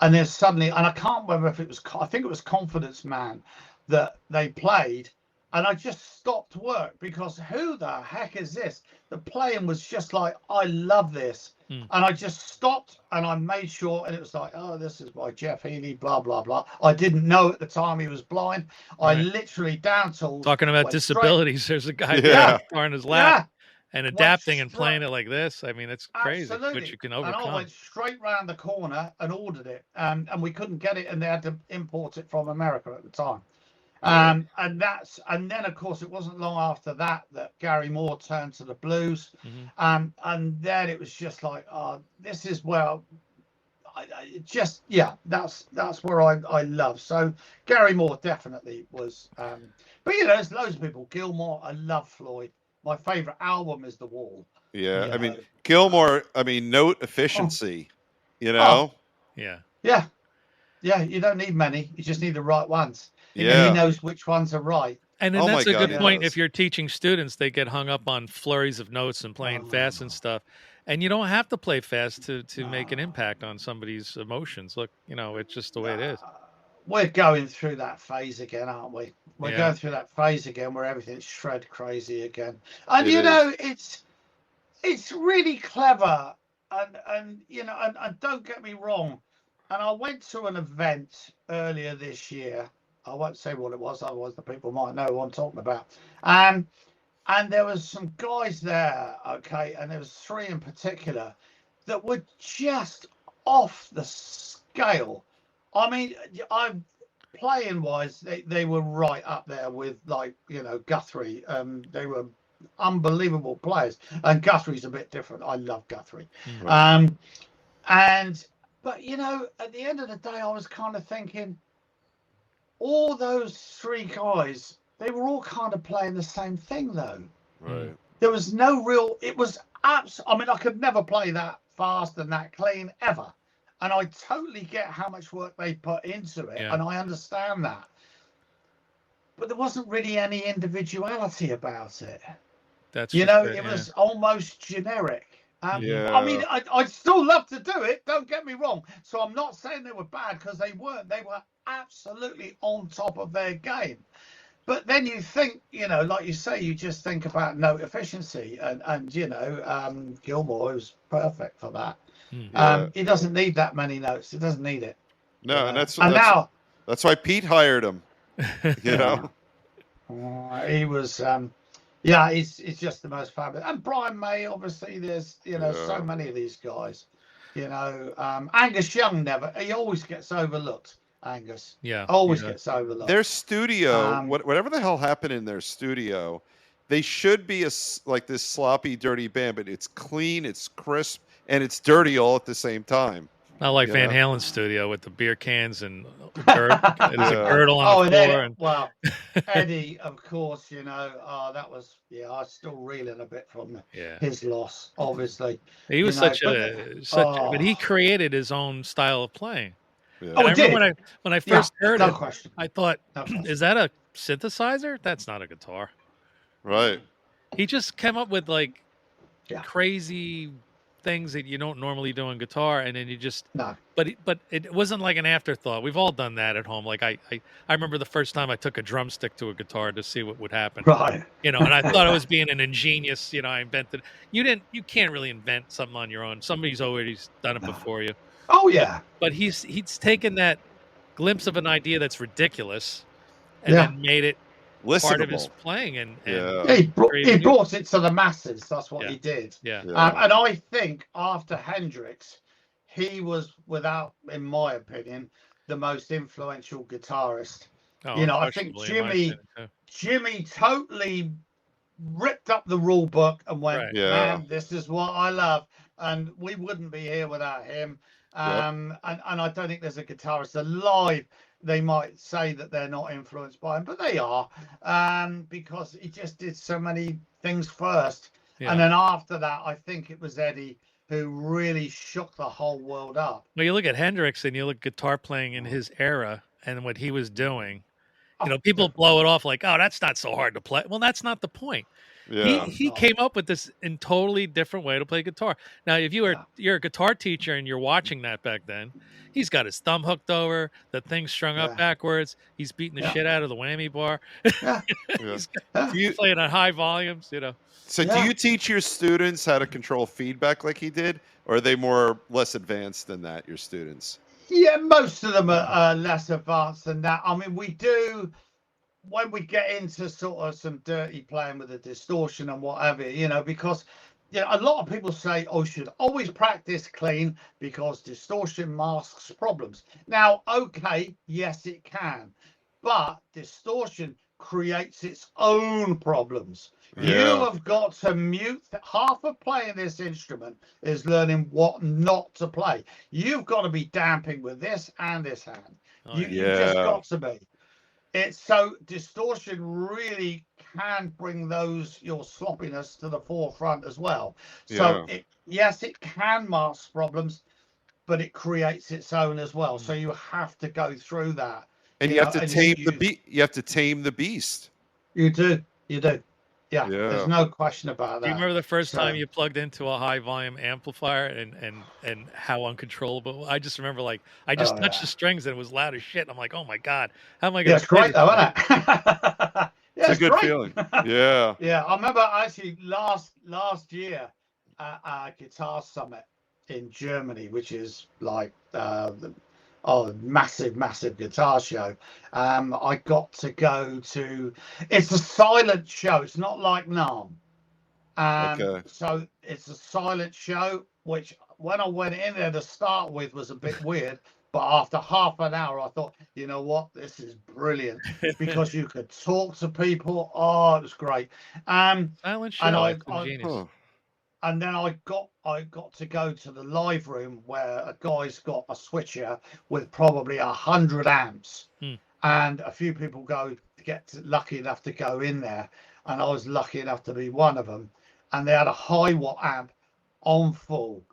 And then suddenly, and I can't remember if it was, I think it was Confidence Man that they played, and I just stopped work because who the heck is this? The playing was just like, I love this. And I just stopped and I made sure, and it was like, oh, this is by Jeff Healey, blah, blah, blah. I didn't know at the time he was blind. I literally down tools. Talking about disabilities, there's a guy on his lap and adapting and playing it like this. I mean, it's crazy, but you can overcome. And I went straight round the corner and ordered it, and we couldn't get it, and they had to import it from America at the time. And then of course it wasn't long after that Gary Moore turned to the blues, and then it was just like, oh, this is where that's where I love. So Gary Moore definitely was, but there's loads of people. Gilmore, I love Floyd. My favorite album is The Wall. I mean, Gilmore, note efficiency, Yeah. You don't need many, you just need the right ones. Yeah. And he knows which ones are right. And then that's a good point. If you're teaching students, they get hung up on flurries of notes and playing fast and stuff. And you don't have to play fast to make an impact on somebody's emotions. Look, it's just the way it is. We're going through that phase again, aren't we? We're going through that phase again where everything's shred crazy again. And it's really clever. And don't get me wrong. And I went to an event earlier this year. I won't say what it was, otherwise the people might know who I'm talking about. And there was some guys there, and there was 3 in particular that were just off the scale. I mean, playing wise, they were right up there with Guthrie. They were unbelievable players, and Guthrie's a bit different. I love Guthrie. But at the end of the day, I was kind of thinking, all those 3 guys, they were all kind of playing the same thing, though. Right. There was no real. It was I mean, I could never play that fast and that clean ever, and I totally get how much work they put into it, and I understand that. But there wasn't really any individuality about it. That's it was almost generic. I mean, I'd still love to do it. Don't get me wrong. So I'm not saying they were bad, because they weren't. They were absolutely on top of their game. But then you think, like you say, you just think about note efficiency, and Gilmore was perfect for that. He doesn't need that many notes. He doesn't need it. No, and that's why Pete hired him. He was. He's just the most fabulous. And Brian May, obviously, there's so many of these guys. Angus Young he always gets overlooked. Angus, always gets overlooked. Their studio, whatever the hell happened in their studio, they should be like this sloppy, dirty band, but it's clean, it's crisp, and it's dirty all at the same time. Not like Van Halen's studio with the beer cans and dirt. There's a girdle on the floor. Eddie, of course, that was, I'm still reeling a bit from his loss, obviously. He was but he created his own style of playing. Yeah. I remember when I first heard it, question. I thought, is that a synthesizer? That's not a guitar. Right. He just came up with crazy things that you don't normally do on guitar, and then you just but it wasn't like an afterthought. We've all done that at home. Like I remember the first time I took a drumstick to a guitar to see what would happen. Right. And I thought I was being an ingenious, I invented. You can't really invent something on your own. Somebody's always done it before you. Oh yeah. But he's taken that glimpse of an idea that's ridiculous and then made it part of his playing, and he brought it to the masses. That's what he did. And I think after Hendrix, he was, in my opinion, the most influential guitarist. Oh, I think unquestionably, in my opinion, too. Jimmy totally ripped up the rule book and went, Right. Yeah. man, this is what I love. And we wouldn't be here without him. And I don't think there's a guitarist alive. They might say that they're not influenced by him, but they are, because he just did so many things first. Yeah. And then after that, I think it was Eddie who really shook the whole world up. Well, you look at Hendrix and you look at guitar playing in his era and what he was doing. People blow it off like, oh, that's not so hard to play. Well, that's not the point. Yeah. He came up with this in totally different way to play guitar. Now, if you're a guitar teacher and you're watching that back then, he's got his thumb hooked over, the thing strung up backwards. He's beating the shit out of the whammy bar. He's playing at high volumes, So do you teach your students how to control feedback like he did? Or are they less advanced than that, your students? Yeah, most of them are less advanced than that. I mean, we do, when we get into sort of some dirty playing with the distortion and whatever, because a lot of people say, oh, you should always practice clean because distortion masks problems. Now, okay, yes, it can, but distortion creates its own problems. Yeah. You have got to mute. Half of playing this instrument is learning what not to play. You've got to be damping with this and this hand. You just got to be. It's so distortion really can bring your sloppiness to the forefront as well. So yes, it can mask problems, but it creates its own as well. So you have to go through that. And you have to tame the beast. You have to tame the beast. You do. Yeah, there's no question about that. Do you remember the first time you plugged into a high volume amplifier and how uncontrollable? I just remember I just touched the strings and it was loud as shit. I'm like, oh my God, how am I going to play this? It's great though, isn't it? It's a good feeling. Yeah. Yeah, I remember actually last year at our Guitar Summit in Germany, which is like massive guitar show. I got to go to, it's a silent show. It's not like NAMM. So it's a silent show, which when I went in there to start with was a bit weird. But after half an hour, I thought, you know what, this is brilliant because you could talk to people. Oh, it was great. Silent show. And then I got to go to the live room where a guy's got a switcher with probably 100 amps, and a few people lucky enough to go in there, and I was lucky enough to be one of them. And they had a high watt amp on full.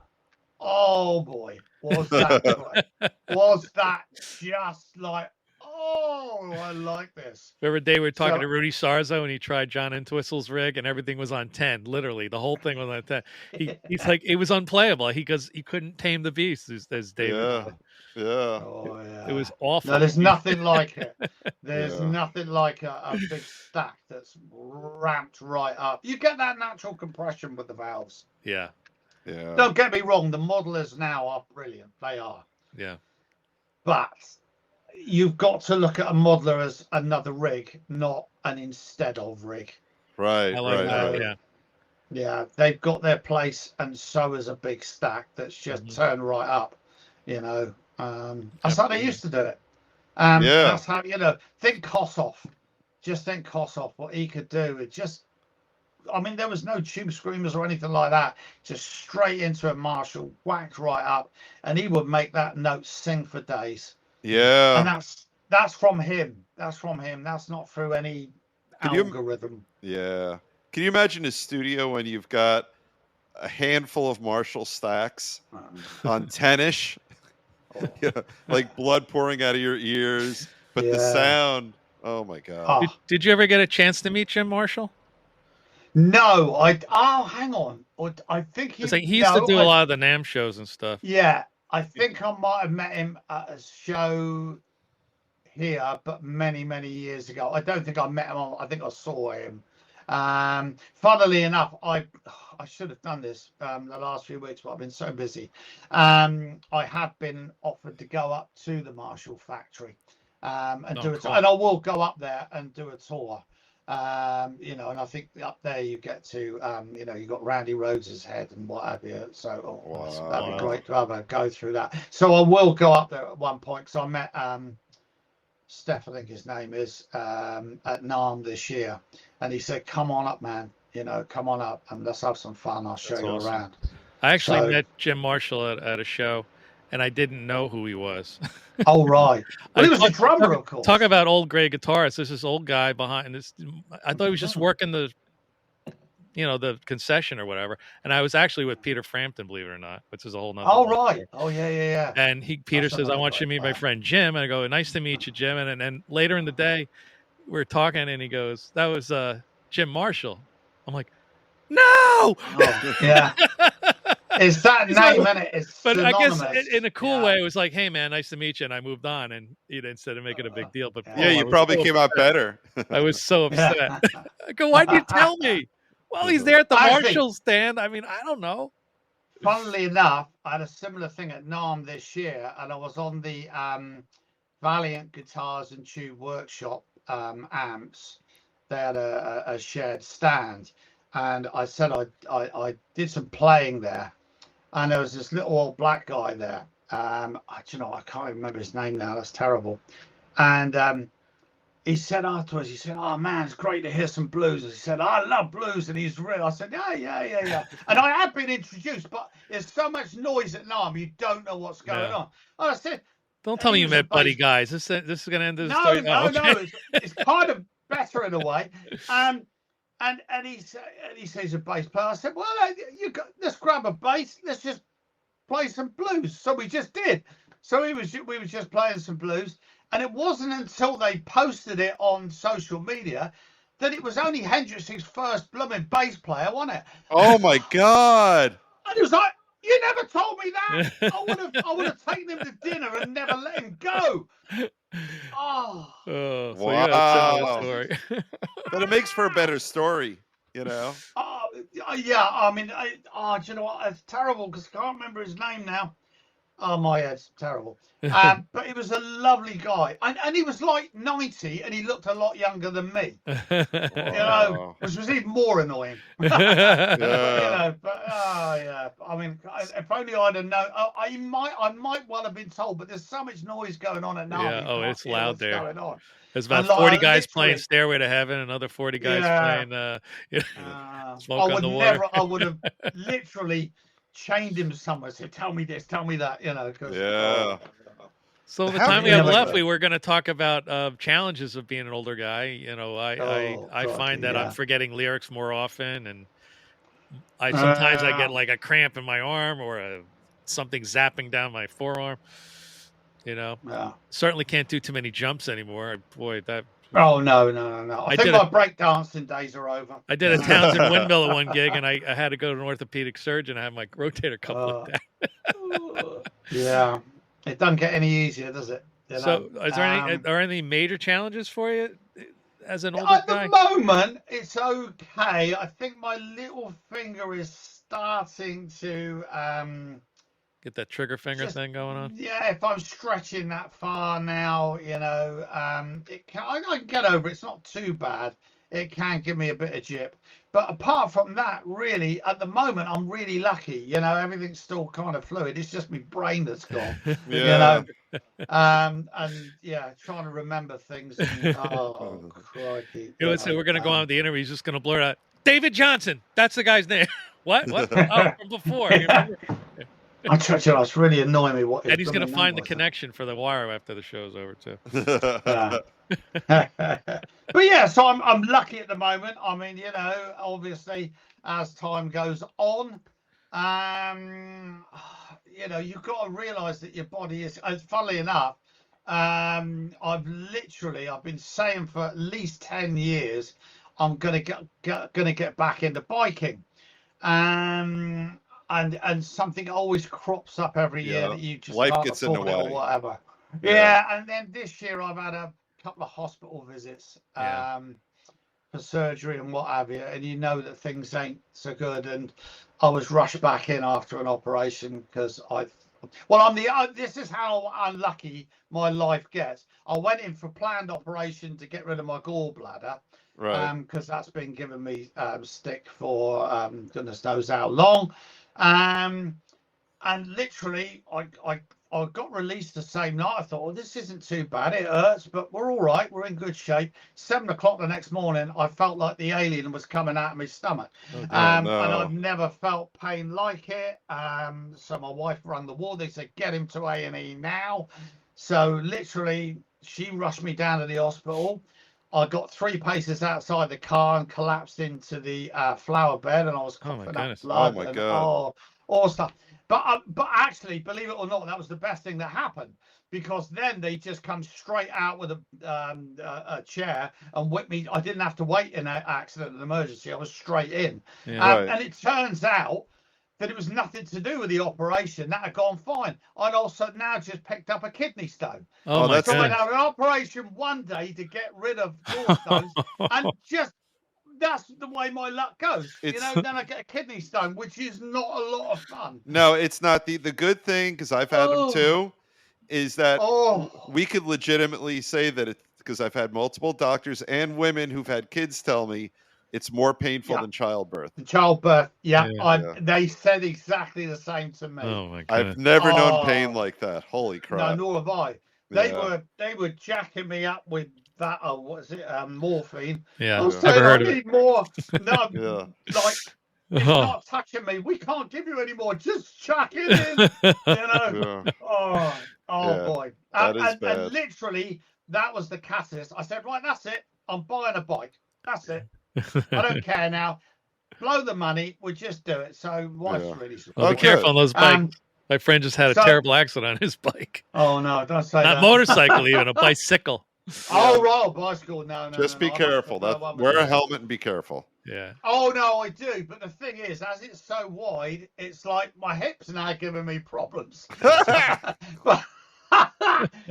Oh boy, was that great. Was that just like, oh, I like this. Remember day we were talking to Rudy Sarzo and he tried John Entwistle's rig and everything was on 10. Literally, the whole thing was on 10. He's like, it was unplayable. He couldn't tame the beast, as David said. Yeah. Oh, yeah. It was awful. No, there's nothing like it. There's nothing like a big stack that's ramped right up. You get that natural compression with the valves. Yeah. Yeah. Don't get me wrong, the modelers now are brilliant. They are. Yeah. But you've got to look at a modeler as another rig, not an instead of rig. Right. I like that. Yeah. Yeah, they've got their place, and so is a big stack that's just turned right up. That's how they used to do it. That's how think Kossoff. Just think Kossoff, what he could do. It just, I mean, there was no tube screamers or anything like that. Just straight into a Marshall, whacked right up, and he would make that note sing for days. Yeah. And that's from him. That's from him. That's not through any algorithm. Yeah. Can you imagine a studio when you've got a handful of Marshall stacks on 10-ish? Like blood pouring out of your ears, but the sound, oh my God. Did you ever get a chance to meet Jim Marshall? No, hang on. I think he used to do a lot of the NAMM shows and stuff. Yeah, I think I might have met him at a show here, but many years ago. I don't think I met him I think I saw him. Funnily enough, I should have done this the last few weeks, but I've been so busy. I have been offered to go up to the Marshall factory and do it, and I will go up there and do a tour. You know, and I think up there you get to, you know, you got Randy Rhodes's head and what have you. So that'd be great to have a go through that. So I will go up there at one point because I met Steph, I think his name is, at NARM this year, and he said, "Come on up, man. You know, come on up and let's have some fun. I'll show you around." I actually met Jim Marshall at a show, and I didn't know who he was. Oh, right. Well, he was a drummer, of course. Talk about Old Grey Guitarist. There's this old guy behind this. I thought he was just working the, you know, the concession or whatever. And I was actually with Peter Frampton, believe it or not, which is a whole nother. Oh, right. Oh, yeah. And Peter says, "I want you to meet my friend Jim." And I go, "Nice to meet you, Jim." And then later in the day, we're talking, and he goes, "That was Jim Marshall." I'm like, "No!" Oh, yeah. It's that name, isn't it? It's but synonymous. I guess in a cool way, it was like, "Hey, man, nice to meet you," and I moved on. And instead of making a big deal, but yeah, you probably came out better. I was so upset. I go, "Why'd you tell me?" Well, he's there at the Marshall stand. I mean, I don't know. Funnily enough, I had a similar thing at NARM this year, and I was on the Valiant Guitars and Tube Workshop amps. They had a shared stand, and I said I did some playing there. And there was this little old black guy there. You know, I can't remember his name now. That's terrible. And he said afterwards, he said, "Oh man, it's great to hear some blues." He said, "I love blues," and he's real. I said, "Yeah." And I had been introduced, but there's so much noise at NARM, you don't know what's going on. And I said, "Don't tell me you met Buddy Guys. This is going to end the story." No. It's kind of better in a way. And he says a bass player. I said, "Well, let's grab a bass. Let's just play some blues." So we just did. So we were just playing some blues, and it wasn't until they posted it on social media that it was only Hendrix's first blooming bass player, wasn't it? Oh my God! And he was like, "You never told me that. I would have taken him to dinner and never let him go." Oh wow! Story. But it makes for a better story, you know. Oh yeah, I mean, do you know what? It's terrible because I can't remember his name now. Oh, my head's terrible. But he was a lovely guy, and he was like 90, and he looked a lot younger than me. You know, which was even more annoying. But, you know, yeah. I mean, if only I'd have known. I might well have been told, but there's so much noise going on at night. Yeah. It's loud there. Going on. There's about 40 guys playing "Stairway to Heaven," another 40 guys playing "Smoke on the Water." I would have literally chained him somewhere. Said, "Tell me this, tell me that." You know. Yeah. So the time we have left, we were going to talk about challenges of being an older guy. You know, I find that I'm forgetting lyrics more often, and sometimes I get like a cramp in my arm or something zapping down my forearm. You know, certainly can't do too many jumps anymore. Boy, that. Oh no! I think my breakdancing days are over. I did a Townsend windmill at one gig, and I had to go to an orthopedic surgeon. I had my rotator cuff looked at. Yeah, it doesn't get any easier, does it? You so, are there any major challenges for you as an older guy? At the moment, it's okay. I think my little finger is starting to get that trigger finger thing going on. Yeah, if I'm stretching that far now, you know, I can get over it. It's not too bad. It can give me a bit of jip. But apart from that, really, at the moment, I'm really lucky. You know, everything's still kind of fluid. It's just my brain that's gone. You know, and yeah, trying to remember things. And, crikey! You know, we're going to go on with the interview. He's just going to blurt out, "David Johnson." That's the guy's name. What? Oh, from before. You remember? I tell you, it's really annoying me. And he's going to find the connection for the wire after the show's over too. But yeah, so I'm lucky at the moment. I mean, you know, obviously as time goes on, you know, you've got to realise that your body is. Funnily enough, I've been saying for at least 10 years, I'm gonna get back into biking. And something always crops up every year that you just life can't gets in the way or whatever. Yeah, and then this year I've had a couple of hospital visits for surgery and what have you, and you know that things ain't so good. And I was rushed back in after an operation because this is how unlucky my life gets. I went in for planned operation to get rid of my gallbladder, Right. Because that's been giving me stick for goodness knows how long. Um, and literally, I got released the same night. I thought, well, this isn't too bad. It hurts, but we're all right. We're in good shape. 7 o'clock the next morning, I felt like the alien was coming out of my stomach. Oh, And no. I've never felt pain like it. So my wife rang the ward. They said, get him to A&E now. So literally, she rushed me down to the hospital. I got 3 paces outside the car and collapsed into the flower bed, and I was Oh my coughing up goodness. blood Oh my and God. all stuff. But actually, believe it or not, that was the best thing that happened, because then they just come straight out with a chair and whip me. I didn't have to wait in an accident and emergency. I was straight in. Yeah. Right. And it turns out that it was nothing to do with the operation. That had gone fine. I'd also now just picked up a kidney stone. Oh my that's So I goodness. had an operation one day to get rid of gallstones, and just that's the way my luck goes. You know, then I get a kidney stone, which is not a lot of fun. No, it's not. The good thing, because I've had them Oh, too, is that oh, we could legitimately say that it's because I've had multiple doctors and women who've had kids tell me it's more painful yeah. than childbirth. The childbirth. Yeah, Yeah. they said exactly the same to me. Oh my I've goodness. never known pain Oh, like that. Holy no, crap. nor have I. Yeah. They were jacking me up with that. What is it? Morphine. Yeah. I was Yeah. Never saying I heard of it. need more. No, Yeah. like it's Oh. not touching me. We can't give you any more. Just chuck it in. You know. Yeah. Oh, Yeah. boy. That is And bad. literally, that was the catalyst. I said, right, that's it. I'm buying a bike. That's it. I don't care now. Blow the money. We just do it. So wife's Yeah. really Well, supportive. be careful on those bikes. Um, My friend just had a so- terrible accident on his bike. oh no, don't say Not that. motorcycle, even a bicycle. Oh, right, bicycle. No, Just be I much careful. prefer one with Wear a wheels. helmet and be careful. Yeah. Oh no, I do. But the thing is, as it's so wide, it's like my hips are now giving me problems.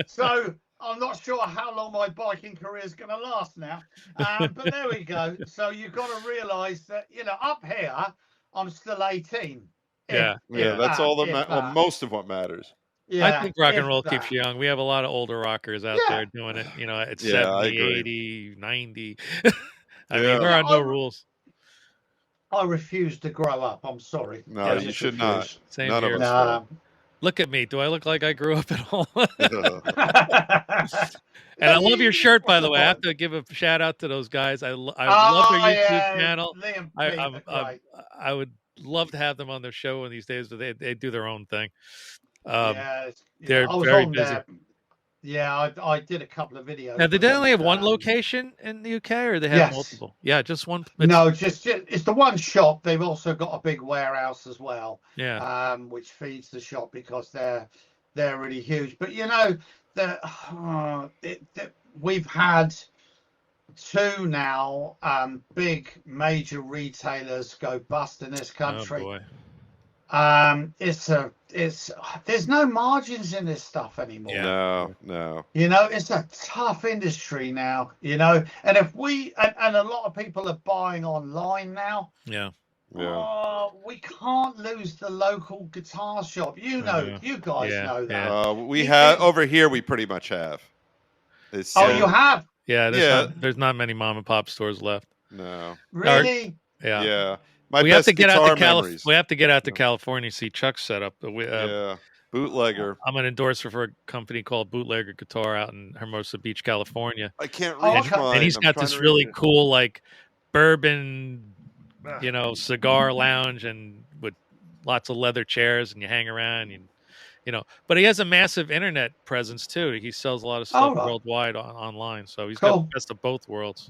So I'm not sure how long my biking career is going to last now. But there we go. So you've got to realise that, you know, up here I'm still 18. Yeah. Yeah, that's all that that. most of what matters. Yeah, I think rock and if roll that. keeps you young. We have a lot of older rockers out Yeah. there doing it, you know, at Yeah, I 70, agree. 80, 90. I Yeah. mean, there Yeah, are no rules. I refuse to grow up. I'm sorry. No, I Yeah. you just should not. refuse. Same None of here. us will. No. Look at me. Do I look like I grew up at all? And And I love your shirt, by what's the the way. I have point? to give a shout out to those guys. I love their Oh YouTube yeah, channel. Liam I Pete are great. I would love to have them on their show one of these days, but they do their own thing. Yeah, They're I was very on busy. there. Yeah, I did a couple of videos. Now, did with they them. only have one location in the UK, or they have Yes. multiple? Yeah, just one. No, just it's the one shop. They've also got a big warehouse as well. Yeah. Which feeds the shop because they're really huge. But you know, we've had 2 now big major retailers go bust in this Oh country. boy. It's there's no margins in this stuff anymore. Yeah. No. You know, it's a tough industry now, you know, and if and a lot of people are buying online now. Yeah. We can't lose the local guitar shop. You know, you guys Yeah, know that. yeah. We have over here. We pretty much have. It's, Oh, you have? Yeah, Yeah. there's not many mom and pop stores left. No. Really? Yeah. Yeah. My We have best to get out guitar to memories. We have to get out to California, see Chuck's setup. Yeah. Bootlegger. I'm an endorser for a company called Bootlegger Guitar out in Hermosa Beach, California. I can't Oh, reach okay. mine. And he's I'm got trying this to really reach it. cool, like, bourbon, you know, cigar lounge, and with lots of leather chairs, and you hang around, and you know. But he has a massive internet presence too. He sells a lot of stuff right. worldwide online, so he's got Cool. the best of both worlds.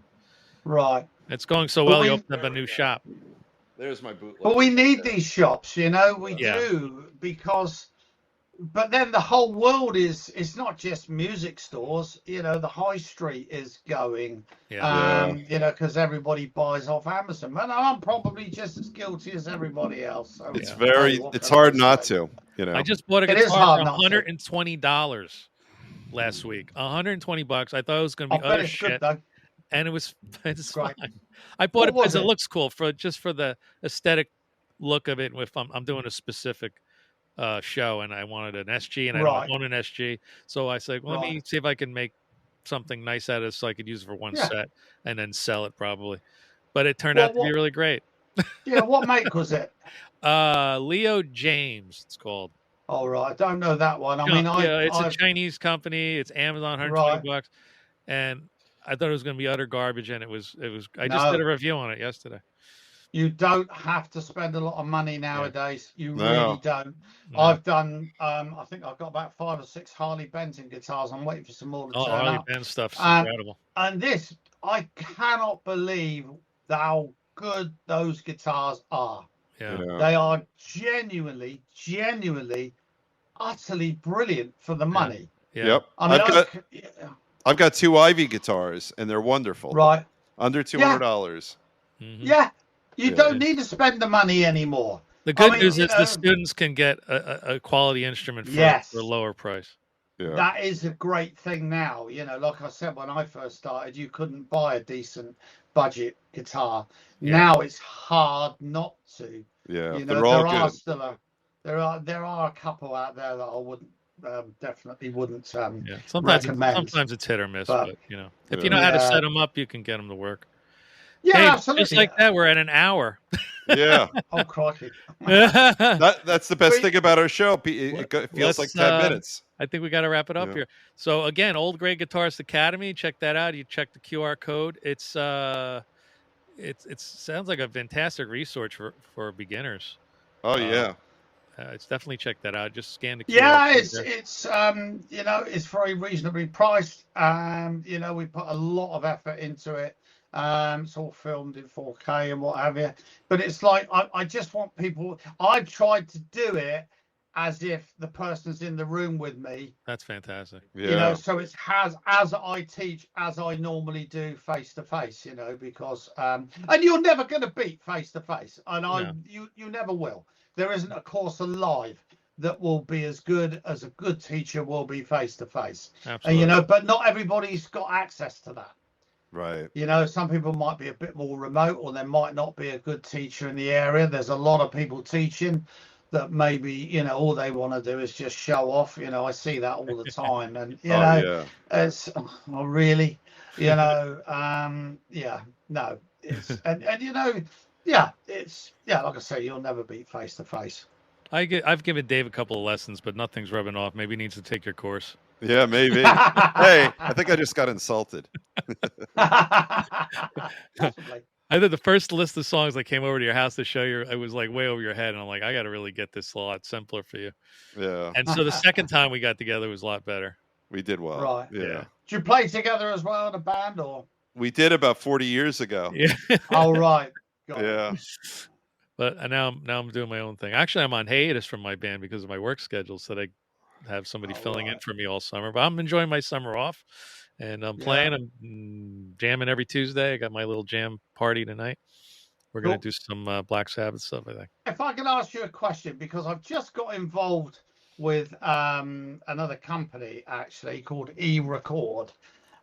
Right. It's going so But well. He we- opened up a new shop. There's my bootlegger. But we need these shops, you know, we Yeah. do, because but then the whole world it's not just music stores, you know, the high street is going. Yeah. You know, because everybody buys off Amazon. And I'm probably just as guilty as everybody else. So It's hey, what it's can I hard not say? to, you know. I just bought a It is guitar hard for not to. $120 last week. $120. I thought it was going to I be bet utter it's shit, good though. and it's Great. fine. I bought What it because was it it? looks cool for the aesthetic look of it. If I'm doing a specific show and I wanted an SG and I Right. don't own an SG, so I said, well, let me Right. see if I can make something nice out of it so I could use it for one Yeah. set and then sell it probably. But it turned Well, out to be really great. Yeah, what make was it? Leo James, it's called. All right, I don't know that one. I mean, Yeah, it's a I've Chinese company. It's Amazon, $120 bucks, and I thought it was going to be utter garbage, and it was. I just did a review on it yesterday. You don't have to spend a lot of money nowadays. Yeah. You really don't. No. I've done. I think I've got about 5 or 6 Harley Benton guitars. I'm waiting for some more to turn Harley up. Benton stuff's incredible. And this, I cannot believe how good those guitars are. Yeah. They are genuinely, utterly brilliant for the money. Yeah. Yep. I mean, I've got 2 Ivy guitars, and they're wonderful. Right. Under $200. Yeah. You don't need to spend the money anymore. The good news is the students can get a quality instrument for a lower price. Yeah. That is a great thing now. Like I said, when I first started, you couldn't buy a decent budget guitar. Now it's hard not to. Yeah, they're all good. There are a couple out there that I wouldn't definitely wouldn't sometimes recommend. Sometimes it's hit or miss, but if you know how to set them up, you can get them to work. Yeah, hey, absolutely. Just like that, we're at an hour. Yeah. Oh, crikey. That's the best thing about our show. It feels like 10 minutes. I think we got to wrap it up here. So again, Old Grey Guitarist Academy. Check that out. You check the QR code. It sounds like a fantastic resource for beginners. Oh yeah. It's definitely check that out. Just scan the QR code. It's very reasonably priced. We put a lot of effort into it. It's all filmed in 4K and what have you. But it's like I just want people. I've tried to do it as if the person's in the room with me. That's fantastic. Yeah. So it's as I teach as I normally do face to face. Because and you're never going to beat face to face, and you never will. There isn't a course alive that will be as good as a good teacher will be face to face. Absolutely. But not everybody's got access to that. Right. Some people might be a bit more remote, or there might not be a good teacher in the area. There's a lot of people teaching that maybe, all they want to do is just show off. I see that all the time. And, it's really, no, it's, it's, like I say, you'll never beat face to face. I've given Dave a couple of lessons, but nothing's rubbing off. Maybe he needs to take your course. Yeah, maybe. Hey, I think I just got insulted. I think the first list of songs that came over to your house to show you, it was like way over your head. And I'm like, I got to really get this a lot simpler for you. Yeah. And so the second time we got together was a lot better. We did well. Right. Yeah. Did you play together as well in a band, or? We did about 40 years ago. Yeah. Oh, right. Yeah. But now I'm doing my own thing. Actually, I'm on hiatus from my band because of my work schedule, so they have somebody filling in for me all summer. But I'm enjoying my summer off, and I'm playing. I'm jamming every Tuesday. I got my little jam party tonight. We're going to do some Black Sabbath stuff, I think. If I can ask you a question, because I've just got involved with another company, actually, called E-Record.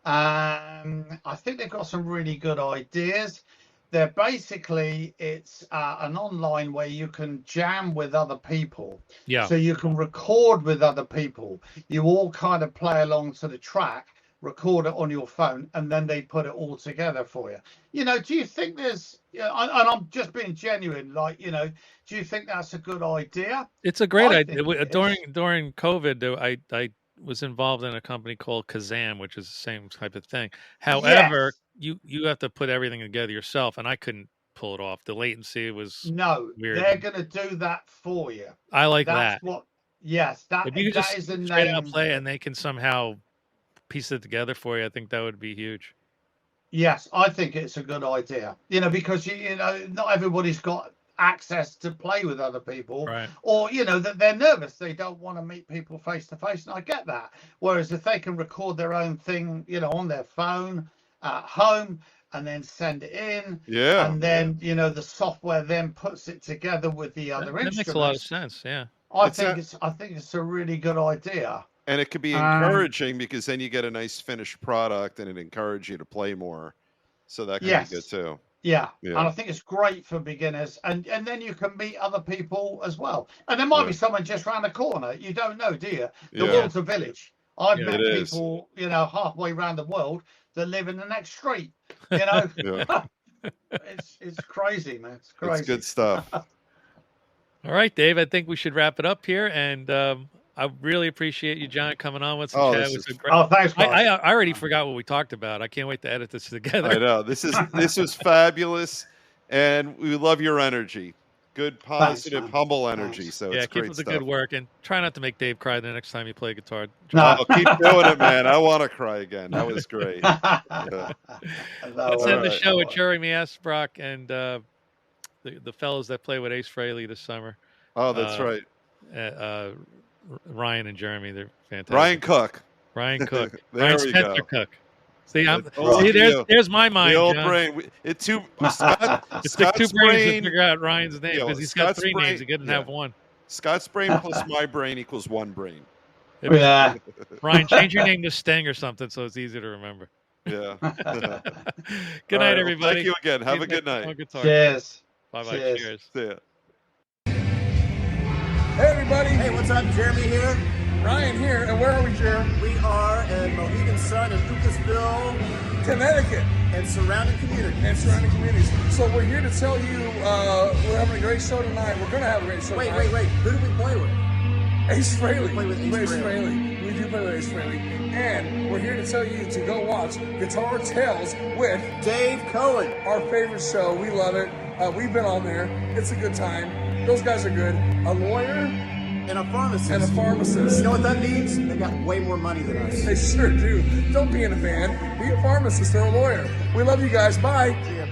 I think they've got some really good ideas. They're basically, it's an online where you can jam with other people. Yeah. So you can record with other people. You all kind of play along to the track, record it on your phone, and then they put it all together for you. Do you think there's, and I'm just being genuine, do you think that's a good idea? It's a great idea. During COVID, I was involved in a company called Kazam, which is the same type of thing. However, you have to put everything together yourself, and I couldn't pull it off. The latency was weird. They're going to do that for you. I like that. If you that is a straight name. out play, and they can somehow piece it together for you, I think that would be huge. Yes, I think it's a good idea. Because not everybody's got access to play with other people, right? Or that they're nervous, they don't want to meet people face to face, and I get that. Whereas if they can record their own thing on their phone at home and then send it in, and then the software then puts it together with the other instruments. That makes a lot of sense. Yeah, I think it's a really good idea. And it could be encouraging because then you get a nice finished product, and it encourages you to play more. So that can be good too. Yeah, and I think it's great for beginners, and then you can meet other people as well. And there might be someone just around the corner. You don't know, do you? The world's a village. I've Yeah, met it is. people, you know, halfway around the world that live in the next street. You know, Yeah. it's crazy, man. It's crazy. It's good stuff. All right, Dave. I think we should wrap it up here, and I really appreciate you, John, coming on with us. Oh, Chat. this It was is a great. Oh, thanks, guys. I already forgot what we talked about. I can't wait to edit this together. I know. This was fabulous, and we love your energy. Good, positive, man. humble energy. Thanks. So Yeah, it's keep great up the stuff. good work, and try not to make Dave cry the next time you play guitar. No. Oh, keep doing it, man. I want to cry again. That was great. Yeah. Let's end the right. show with Jeremy Asbrock and the fellows that play with Ace Frehley this summer. Oh, that's right. Ryan and Jeremy, they're fantastic. Ryan Cook. Ryan Cook. There Ryan we Spencer go. Cook. See, Right. there's my mind, The old John. brain. It took It took two brains to figure out Ryan's name because he's got Scott's three brain- names. He couldn't yeah. have one. Scott's brain plus my brain equals one brain. Yeah. Ryan, change your name to Sting or something so it's easy to remember. Yeah. Good All night, right, everybody. Well, thank you again. Have a Keep good it on night. guitar. Cheers. Bye-bye. Cheers. Cheers. See ya. Hey everybody, Hey, what's up? Jeremy here. Ryan here, and where are we, Jer? We are at Mohegan Sun in Lucasville Connecticut, and surrounding communities. and surrounding communities. So we're here to tell you we're having a great show tonight. We're going to have a great show Wait, tonight. wait, wait. Who do we play with? Ace Frehley. We play with Ace Frehley. We do play with Ace Frehley. And we're here to tell you to go watch Guitar Tales with Dave Cohen. our favorite show. We love it. We've been on there. It's a good time. Those guys are good. A lawyer And a pharmacist. and a pharmacist. You know what that means? They got way more money than us. They sure do. Don't be in a band. Be a pharmacist or a lawyer. We love you guys. Bye. See ya.